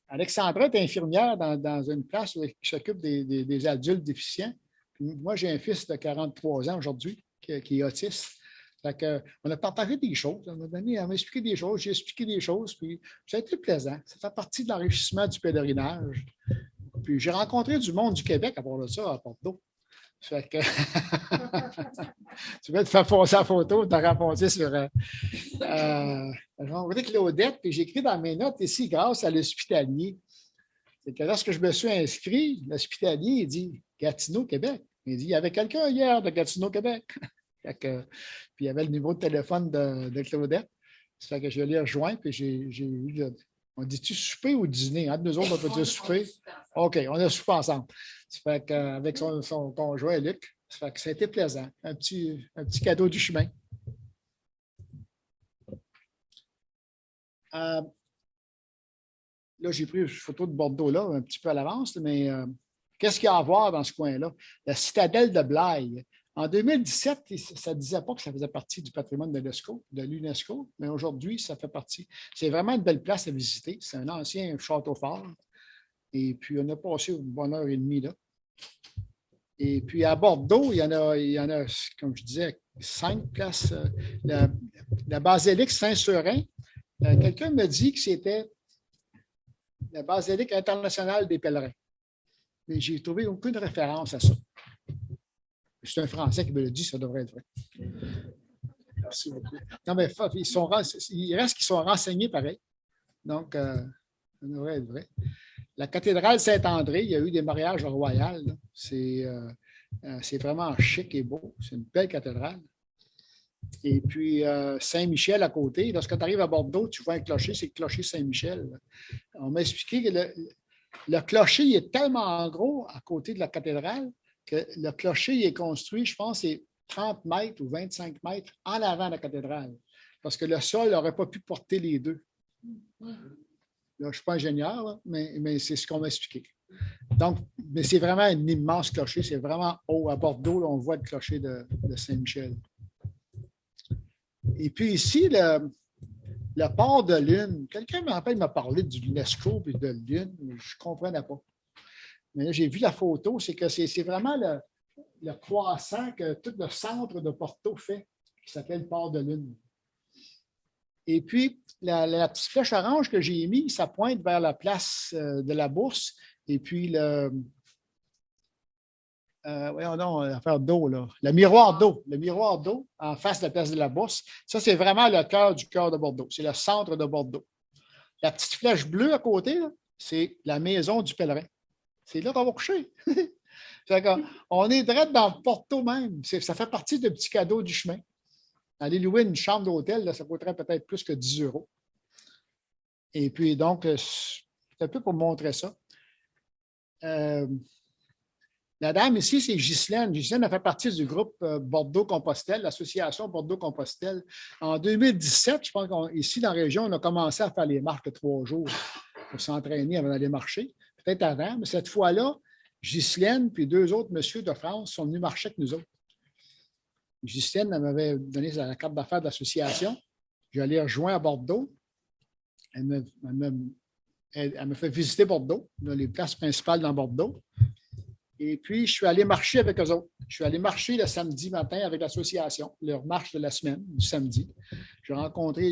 Alexandra est infirmière dans une place qui s'occupe des adultes déficients. Puis moi, j'ai un fils de 43 ans aujourd'hui qui est autiste. On a partagé des choses. Elle m'a expliqué des choses, j'ai expliqué des choses, puis ça a été plaisant. Ça fait partie de l'enrichissement du pèlerinage. Puis j'ai rencontré du monde du Québec à part de ça, à Bordeaux. Fait que tu vas te faire passer la photo, tu as rapporté sur. J'ai rencontré Claudette, puis j'ai écrit dans mes notes ici, grâce à l'hospitalier. C'est que lorsque je me suis inscrit, l'hospitalier, il dit Gatineau, Québec. Il dit il y avait quelqu'un hier de Gatineau, Québec. Puis il y avait le numéro de téléphone de Claudette. Ça fait que je l'ai rejoint, puis j'ai eu on dit-tu souper ou dîner? Entre nous autres, on peut dire souper. OK, on a soupé ensemble. Ça fait qu'avec son conjoint, Luc, ça fait que ça a été plaisant. Un petit cadeau du chemin. Là, j'ai pris une photo de Bordeaux, là, un petit peu à l'avance, mais qu'est-ce qu'il y a à voir dans ce coin-là? La citadelle de Blaye. En 2017, ça ne disait pas que ça faisait partie du patrimoine de l'UNESCO, mais aujourd'hui, ça fait partie. C'est vraiment une belle place à visiter. C'est un ancien château fort. Et puis, on a passé une bonne heure et demie là. Et puis, à Bordeaux, il y en a comme je disais, 5 places. La basilique Saint-Seurin, quelqu'un me dit que c'était la basilique internationale des pèlerins. Mais j'ai trouvé aucune référence à ça. C'est un Français qui me l'a dit, ça devrait être vrai. Merci beaucoup. Non, mais il reste qu'ils sont renseignés pareil. Donc, ça devrait être vrai. La cathédrale Saint-André, il y a eu des mariages royaux. C'est vraiment chic et beau. C'est une belle cathédrale. Et puis, Saint-Michel à côté. Lorsque tu arrives à Bordeaux, tu vois un clocher, c'est le clocher Saint-Michel. On m'a expliqué que le clocher est tellement gros à côté de la cathédrale que le clocher est construit, je pense, c'est 30 mètres ou 25 mètres en avant de la cathédrale, parce que le sol n'aurait pas pu porter les deux. Là, je ne suis pas ingénieur, là, mais c'est ce qu'on m'a expliqué. Donc, mais c'est vraiment un immense clocher, c'est vraiment haut. À Bordeaux, là, on voit le clocher de Saint-Michel. Et puis ici, le port de Lune. Quelqu'un m'a parlé de l'UNESCO et de Lune, je ne comprenais pas. Mais là, j'ai vu la photo, c'est que c'est vraiment le croissant que tout le centre de Porto fait, qui s'appelle Port de Lune. Et puis, la petite flèche orange que j'ai mise, ça pointe vers la place de la Bourse. Et puis, l'affaire d'eau, là. Le miroir d'eau en face de la place de la Bourse. Ça, c'est vraiment le cœur du cœur de Bordeaux. C'est le centre de Bordeaux. La petite flèche bleue à côté, c'est la maison du pèlerin. C'est là qu'on va coucher. On est direct dans Porto même. Ça fait partie de petits cadeaux du chemin. Aller louer une chambre d'hôtel, ça coûterait peut-être plus que 10 €. Et puis, donc, c'est un peu pour montrer ça. La dame ici, c'est Ghislaine. Ghislaine a fait partie du groupe Bordeaux-Compostelle, l'association Bordeaux-Compostelle. En 2017, je pense qu'ici, dans la région, on a commencé à faire les marches de 3 jours pour s'entraîner avant d'aller marcher. Peut-être avant, mais cette fois-là, Ghislaine puis 2 autres messieurs de France sont venus marcher avec nous autres. Ghislaine, elle m'avait donné la carte d'affaires de l'association. J'allais rejoindre à Bordeaux. Elle me fait visiter Bordeaux, les places principales dans Bordeaux. Et puis, je suis allé marcher avec eux autres. Je suis allé marcher le samedi matin avec l'association, leur marche de la semaine, du samedi. J'ai rencontré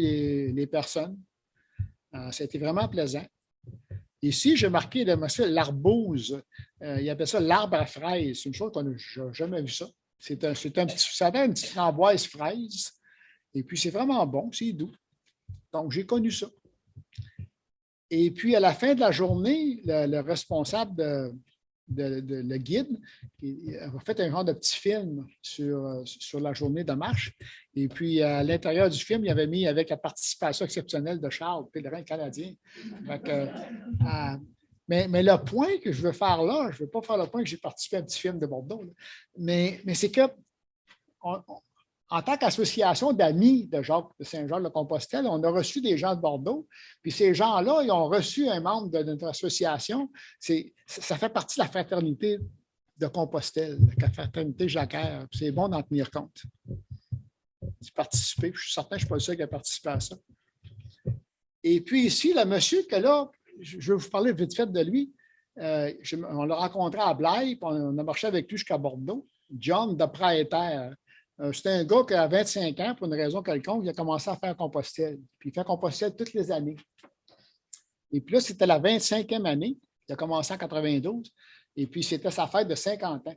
les personnes. Ça a été vraiment plaisant. Ici, j'ai marqué l'arbouze. Il appelle ça l'arbre à fraises. C'est une chose qu'on n'a jamais vu ça. Ça a une petite framboise fraise. Et puis, c'est vraiment bon, c'est doux. Donc, j'ai connu ça. Et puis, à la fin de la journée, le responsable le guide, il a fait un genre de petit film sur la journée de marche. Et puis, à l'intérieur du film, il avait mis avec la participation exceptionnelle de Charles, pèlerin canadien. Mais le point que je veux faire là, je ne veux pas faire le point que j'ai participé à un petit film de Bordeaux, là, mais c'est que en tant qu'association d'amis de Saint-Jacques-de-Compostelle, on a reçu des gens de Bordeaux, puis ces gens-là, ils ont reçu un membre de notre association. Ça fait partie de la fraternité de Compostelle, la fraternité Jacquaire. C'est bon d'en tenir compte. J'ai participé, je suis certain que je ne suis pas le seul qui a participé à ça. Et puis ici, le monsieur que là, je vais vous parler vite fait de lui. On l'a rencontré à Blaye, puis on a marché avec lui jusqu'à Bordeaux. John de Praeter. C'était un gars qui a 25 ans, pour une raison quelconque, il a commencé à faire Compostelle. Puis il fait Compostelle toutes les années. Et puis là, c'était la 25e année. Il a commencé en 92. Et puis, c'était sa fête de 50 ans.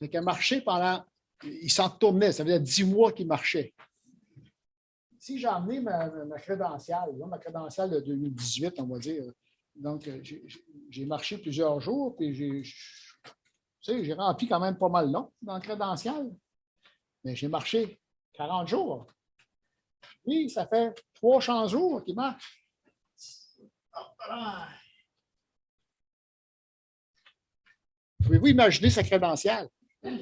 Il a marché pendant... Il s'en tournait. Ça faisait 10 mois qu'il marchait. Ici, j'ai emmené ma crédentiale. Là, ma crédentiale de 2018, on va dire. Donc, j'ai marché plusieurs jours, puis j'ai rempli quand même pas mal long dans le crédential. Mais j'ai marché 40 jours. Oui, ça fait 300 jours qu'il marche. Pouvez-vous imaginer sa crédentiale? Hein?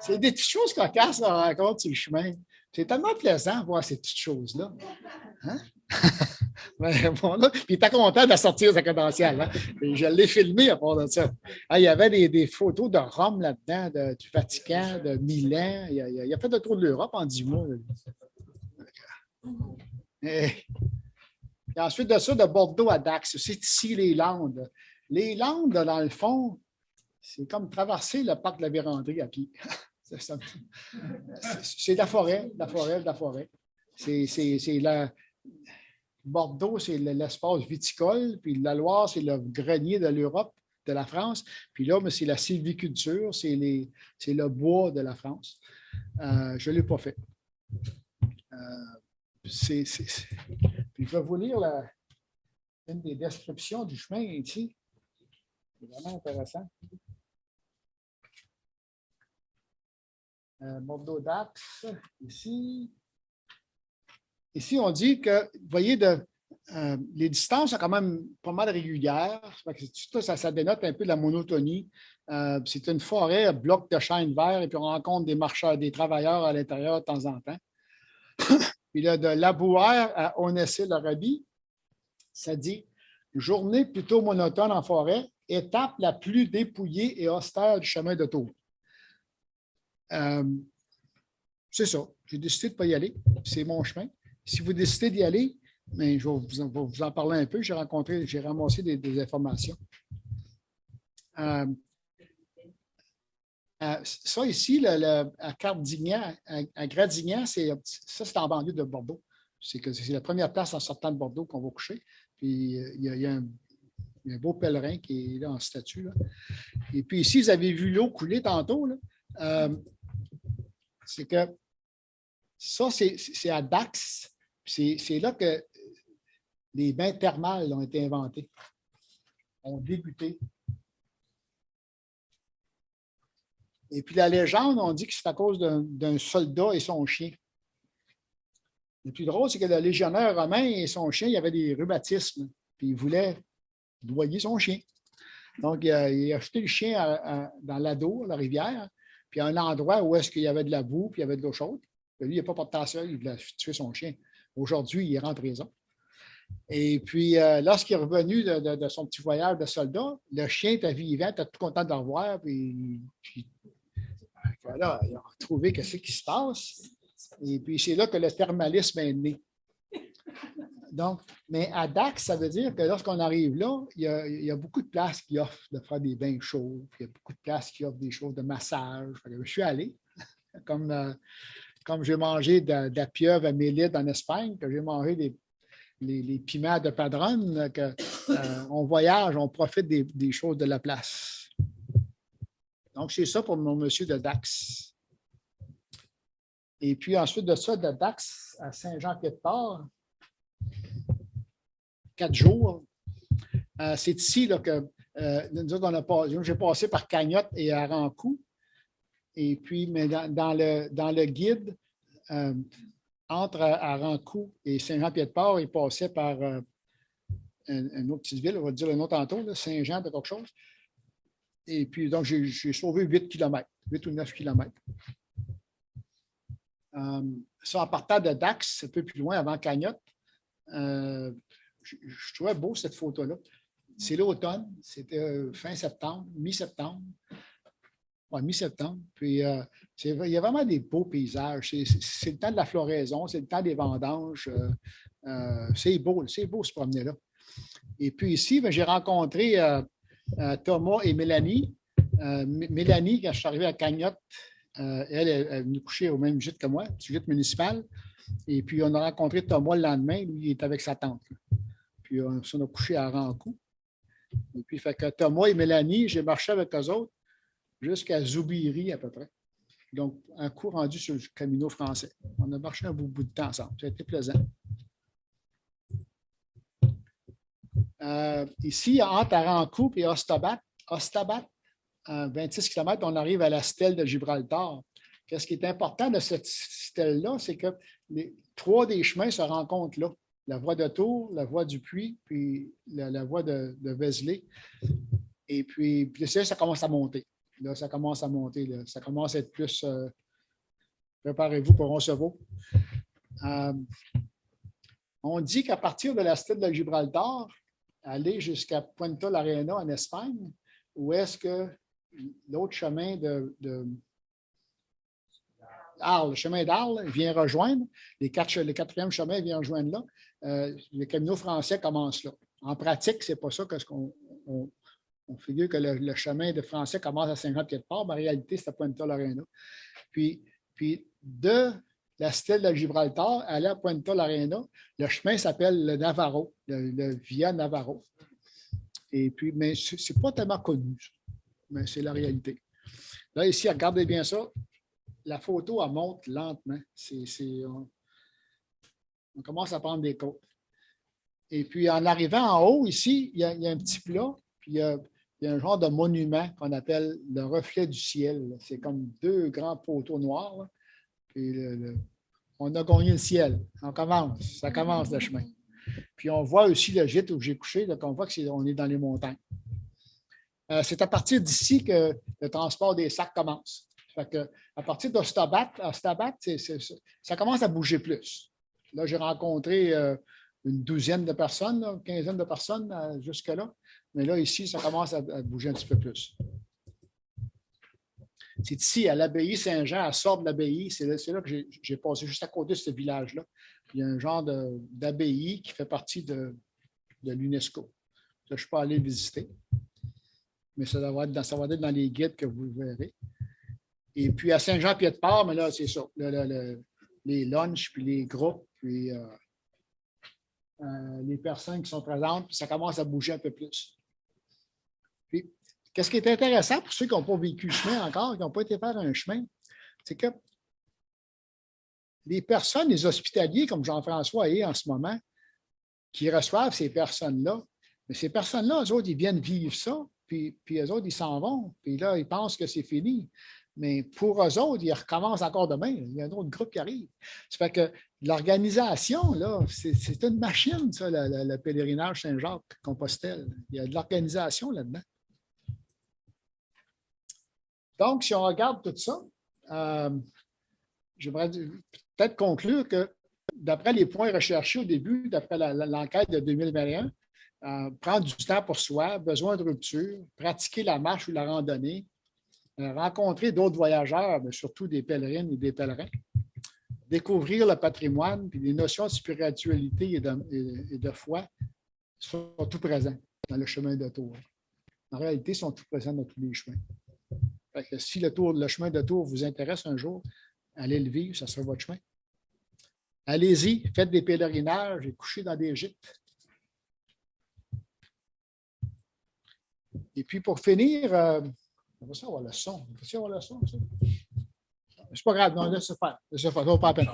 C'est des petites choses cocasses qu'on rencontre sur le chemin. C'est tellement plaisant de voir ces petites choses-là. Hein? Bon, là, puis il était content de sortir sa crédentiale. Hein? Je l'ai filmé à part de ça. Ah, il y avait des photos de Rome là-dedans, du Vatican, de Milan. Il a fait le tour de l'Europe en 10 mois. Et ensuite de ça, de Bordeaux à Dax, c'est ici les Landes. Les Landes, dans le fond, c'est comme traverser le parc de la Vérandrie à pied. C'est de la forêt, de la forêt, de la forêt. Bordeaux, c'est l'espace viticole, puis la Loire, c'est le grenier de l'Europe, de la France. Puis là, c'est la sylviculture, c'est le bois de la France. Je ne l'ai pas fait. Puis je vais vous lire une des descriptions du chemin ici. C'est vraiment intéressant. Bordeaux-Dax, ici. Ici, on dit que, vous voyez, les distances sont quand même pas mal régulières. Ça dénote un peu de la monotonie. C'est une forêt, bloc de chêne vert, et puis on rencontre des marcheurs, des travailleurs à l'intérieur de temps en temps. Puis là, de Labouère à Onessy-le-Rabis, ça dit « Journée plutôt monotone en forêt, étape la plus dépouillée et austère du chemin de Tours. » C'est ça. J'ai décidé de ne pas y aller. C'est mon chemin. Si vous décidez d'y aller, mais je vais vous en parler un peu. J'ai ramassé des informations. Ça ici, à Cardignan, à Gradignan, c'est en banlieue de Bordeaux. C'est la première place en sortant de Bordeaux qu'on va coucher. Puis il y a un beau pèlerin qui est là en statue. Là. Et puis ici, vous avez vu l'eau couler tantôt. Là. C'est que ça, c'est à Dax. C'est là que les bains thermales ont été inventés, ont débuté. Et puis la légende, on dit que c'est à cause d'un soldat et son chien. Le plus drôle, c'est que le légionnaire romain et son chien, il y avait des rhumatismes. Puis il voulait noyer son chien. Donc, il a jeté le chien dans l'Ado, la rivière, puis à un endroit où est-ce qu'il y avait de la boue, puis il y avait de l'eau chaude. Lui, il n'a pas porté à ça, il voulait tuer son chien. Aujourd'hui, il est en prison. Et puis, lorsqu'il est revenu de son petit voyage de soldat, le chien était vivant, était tout content de le revoir. Puis voilà, il a retrouvé ce qui se passe. Et puis, c'est là que le thermalisme est né. Donc, mais à Dax, ça veut dire que lorsqu'on arrive là, il y a beaucoup de places qui offrent de faire des bains chauds, puis il y a beaucoup de places qui offrent des choses de massage. Je suis allé, comme j'ai mangé de la pieuvre à Mélide en Espagne, que j'ai mangé les piments de Padron, on voyage, on profite des choses de la place. Donc, c'est ça pour mon monsieur de Dax. Et puis ensuite de ça, de Dax à Saint-Jean-Pied-de-Port, 4 jours. C'est ici là, que nous autres, j'ai passé par Cagnotte et Arancourt. Et puis, mais dans le guide, entre Arancourt et Saint-Jean-Pied-de-Port, il passait par une autre petite ville, on va dire le nom tantôt, là, Saint-Jean de quelque chose. Et puis, donc, j'ai sauvé 8 km, 8 ou 9 km. Ça, en partant de Dax, un peu plus loin, avant Cagnotte, je trouvais beau cette photo-là. C'est l'automne, c'était fin septembre, mi-septembre. Ouais, mi-septembre. Puis, il y a vraiment des beaux paysages. C'est le temps de la floraison, c'est le temps des vendanges. C'est beau se promener là. Et puis ici, j'ai rencontré Thomas et Mélanie. Mélanie, quand je suis arrivé à Cagnotte, elle est venue coucher au même gîte que moi, du gîte municipal. Et puis, on a rencontré Thomas le lendemain. Lui, il est avec sa tante. Puis, on a couché à Rancourt. Et puis, fait que Thomas et Mélanie, j'ai marché avec eux autres jusqu'à Zoubiri à peu près. Donc, un coup rendu sur le Camino français. On a marché un bout de temps ensemble. Ça a été plaisant. Ici, entre Arancourt et Ostabat, 26 km, on arrive à la stèle de Gibraltar. Ce qui est important de cette stèle-là, c'est que les 3 des chemins se rencontrent là. La voie de Tours, la voie du Puy, puis la voie de Vézelay. Et puis ça commence à monter. Là, ça commence à monter. Là. Ça commence à être plus... préparez-vous pour Roncevaux. On dit qu'à partir de la stèle de Gibraltar, aller jusqu'à Punta l'Arenas en Espagne, où est-ce que l'autre chemin Arles, le chemin d'Arles vient rejoindre, le 4e chemin vient rejoindre là, le Camino français commence là. En pratique, ce n'est pas ça que ce qu'on on figure que le chemin de français commence à Saint-Jean-Pied-de-Port, mais en réalité, c'est à Punta l'Arenas. Puis de la stèle de Gibraltar à aller à Punta l'Arenas, le chemin s'appelle le Navarro, le Via Navarro. Et puis, mais ce n'est pas tellement connu, mais c'est la réalité. Là, ici, regardez bien ça. La photo, elle monte lentement. On commence à prendre des côtes. Et puis, en arrivant en haut, ici, il y a un petit plat, puis il y a un genre de monument qu'on appelle le reflet du ciel. C'est comme 2 grands poteaux noirs. Là. Puis on a gagné le ciel. Ça commence le chemin. Puis on voit aussi le gîte où j'ai couché, donc on voit qu'on est dans les montagnes. C'est à partir d'ici que le transport des sacs commence. Fait que, à partir d'Ostabat, ça commence à bouger plus. Là, j'ai rencontré une douzaine de personnes, une quinzaine de personnes jusque-là. Mais là, ici, ça commence à bouger un petit peu plus. C'est ici, à l'abbaye Saint-Jean, à Sorbe-l'Abbaye. C'est là que j'ai passé juste à côté de ce village-là. Il y a un genre d'abbaye qui fait partie de l'UNESCO. Je ne suis pas allé le visiter. Mais ça va être dans les guides que vous verrez. Et puis à Saint-Jean-Pied-de-Port, mais là, c'est ça. Les lunchs, puis les groupes, puis les personnes qui sont présentes, puis ça commence à bouger un peu plus. Puis, qu'est-ce qui est intéressant pour ceux qui n'ont pas vécu le chemin encore, qui n'ont pas été faire un chemin, c'est que les personnes, les hospitaliers, comme Jean-François est en ce moment, qui reçoivent ces personnes-là, mais ces personnes-là, eux autres, ils viennent vivre ça, puis eux autres, ils s'en vont, puis là, ils pensent que c'est fini. Mais pour eux autres, ils recommencent encore demain. Il y a un autre groupe qui arrive. Ça fait que l'organisation, là, c'est une machine, ça, le pèlerinage Saint-Jacques-Compostelle. Il y a de l'organisation là-dedans. Donc, si on regarde tout ça, j'aimerais peut-être conclure que d'après les points recherchés au début, d'après l'enquête de 2021, prendre du temps pour soi, besoin de rupture, pratiquer la marche ou la randonnée, rencontrer d'autres voyageurs, mais surtout des pèlerines et des pèlerins, découvrir le patrimoine, puis les notions de spiritualité et de foi sont tout présents dans le chemin de Tours. En réalité, ils sont tout présents dans tous les chemins. Fait que si le chemin de Tours vous intéresse un jour, allez le vivre, ça sera votre chemin. Allez-y, faites des pèlerinages et couchez dans des gîtes. Et puis pour finir, on va avoir le son. On va avoir le son, ça. C'est pas grave, non, laisse faire. Ça vaut pas la peine.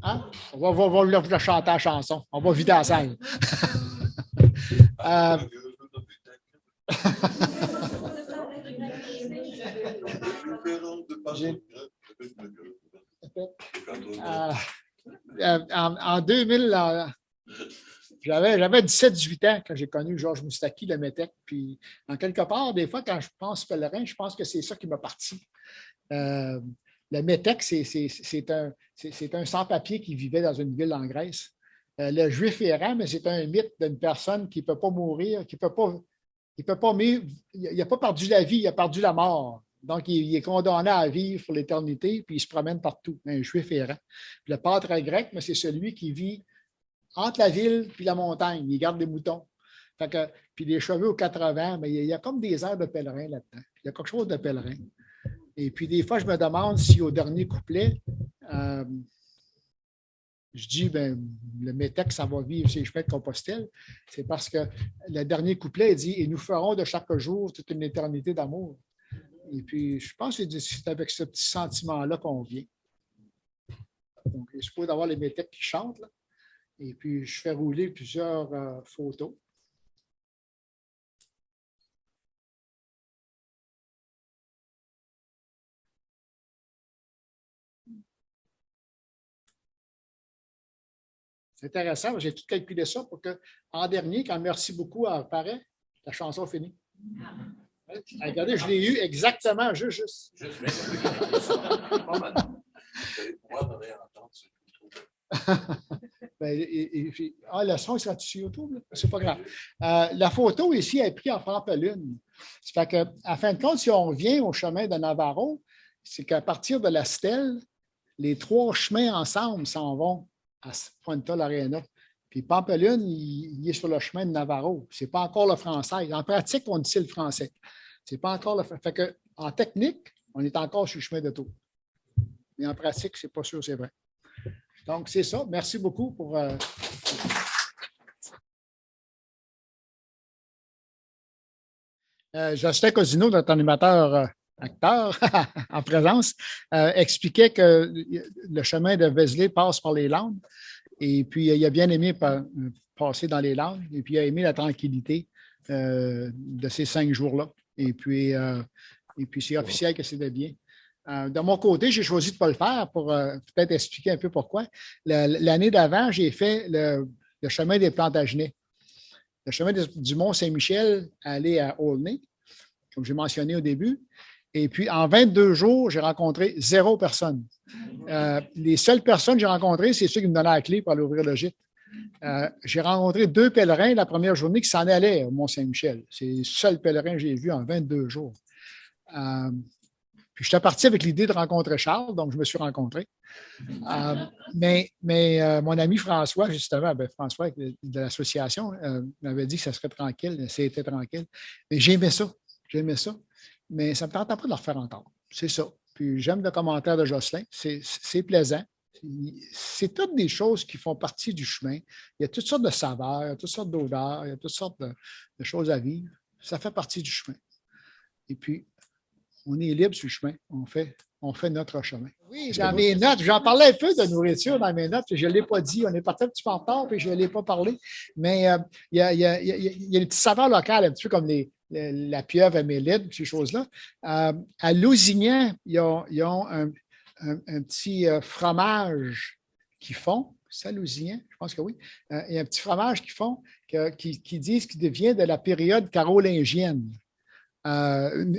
Hein? On va vous chanter la chanson. On va vider la salle. En 2000, j'avais 17-18 ans quand j'ai connu Georges Moustaki, le METEC. Puis, en quelque part, des fois, quand je pense pèlerin, je pense que c'est ça qui m'a parti. Le METEC, c'est un sans-papier qui vivait dans une ville en Grèce. Le juif errant, mais c'est un mythe d'une personne qui ne peut pas mourir, qui il n'a pas perdu la vie, il a perdu la mort. Donc, il est condamné à vivre pour l'éternité, puis il se promène partout, un juif errant. Puis le pâtre grec, mais c'est celui qui vit entre la ville et la montagne. Il garde des moutons. Puis les cheveux aux 80, mais il y a comme des airs de pèlerin là-dedans. Il y a quelque chose de pèlerin. Et puis, des fois, je me demande si au dernier couplet, je dis, le METEC, ça va vivre ses chemins de Compostelle. C'est parce que le dernier couplet, il dit, et nous ferons de chaque jour toute une éternité d'amour. Et puis, je pense que c'est avec ce petit sentiment-là qu'on vient. Donc, je suppose d'avoir les METEC qui chantent, là. Et puis, je fais rouler plusieurs photos. C'est intéressant, j'ai tout calculé ça pour qu'en dernier, quand merci beaucoup apparaît, la chanson finit. Regardez, je l'ai eu exactement, juste. Le son, il sera sur YouTube? C'est pas grave. La photo ici est prise en Pampelune. Ça fait qu'à fin de compte, si on revient au chemin de Navarro, c'est qu'à partir de la stèle, les trois chemins ensemble s'en vont à Punta l'Arena. Puis Pampelune, il est sur le chemin de Navarro. Ce n'est pas encore le français. En pratique, on dit le français. C'est pas encore le français. Fait que, en technique, on est encore sur le chemin de Tours. Mais en pratique, ce n'est pas sûr, c'est vrai. Donc, c'est ça. Merci beaucoup pour. Justin Cousineau, notre animateur acteur en présence, expliquait que le chemin de Vézelay passe par les Landes. Et puis, il a bien aimé passer dans les Landes. Et puis, il a aimé la tranquillité de ces 5 jours-là. Et puis c'est officiel que c'était bien. De mon côté, j'ai choisi de ne pas le faire pour peut-être expliquer un peu pourquoi. L'année d'avant, j'ai fait le chemin des Plantagenets. Le chemin du Mont-Saint-Michel aller à Aulnay, comme j'ai mentionné au début. Et puis, en 22 jours, j'ai rencontré 0 personne. Les seules personnes que j'ai rencontrées, c'est ceux qui me donnaient la clé pour aller ouvrir le gîte. J'ai rencontré 2 pèlerins la première journée qui s'en allaient au Mont-Saint-Michel. C'est les seuls pèlerins que j'ai vus en 22 jours. Puis, j'étais parti avec l'idée de rencontrer Charles, donc je me suis rencontré. Mais mon ami François, justement, François de l'association, m'avait dit que ça serait tranquille, c'était tranquille. Mais j'aimais ça. Mais ça ne me tentait pas de le refaire encore. C'est ça. Puis j'aime le commentaire de Jocelyn. C'est plaisant. C'est toutes des choses qui font partie du chemin. Il y a toutes sortes de saveurs, il y a toutes sortes d'odeurs, il y a toutes sortes de choses à vivre. Ça fait partie du chemin. Et puis, on est libre sur le chemin. On fait notre chemin. Oui, dans mes notes, j'en parlais un peu de nourriture dans mes notes, je ne l'ai pas dit. On est parti un petit peu en retard, puis je ne l'ai pas parlé. Mais il y a des petites saveurs locales, un petit peu comme la pieuvre à mélide, ces choses-là. À Lausignan, ils ont un petit fromage qu'ils font. C'est à Lausignan, je pense que oui. Il y a un petit fromage qu'ils font qui disent qu'il devient de la période carolingienne.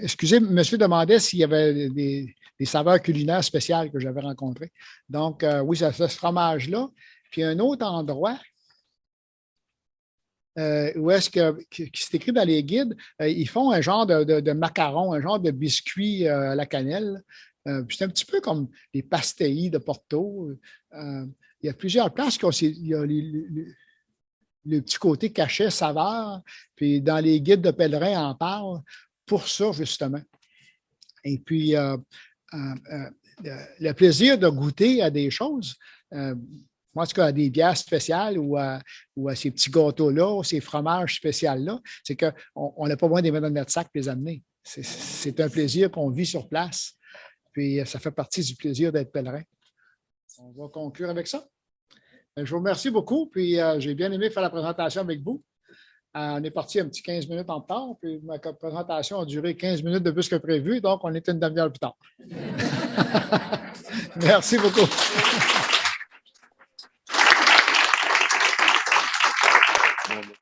Excusez, monsieur demandait s'il y avait des saveurs culinaires spéciales que j'avais rencontrées. Donc, oui, c'est ce fromage-là. Puis un autre endroit où est-ce qui c'est écrit dans les guides, ils font un genre de macaron, un genre de biscuit à la cannelle. C'est un petit peu comme les pastéis de Porto. Il y a plusieurs places il y a le petit côté cachet, saveur. Puis dans les guides de pèlerins, on en parle pour ça, justement. Et puis, le plaisir de goûter à des choses, moi, en tout cas, à des bières spéciales ou à ces petits gâteaux-là, ou ces fromages spéciaux-là, c'est qu'on n'a pas besoin de les mettre dans notre sac et les amener. C'est un plaisir qu'on vit sur place. Puis, ça fait partie du plaisir d'être pèlerin. On va conclure avec ça. Je vous remercie beaucoup. Puis, j'ai bien aimé faire la présentation avec vous. On est parti un petit 15 minutes en retard. Puis, ma présentation a duré 15 minutes de plus que prévu. Donc, on était une demi-heure plus tard. Merci beaucoup.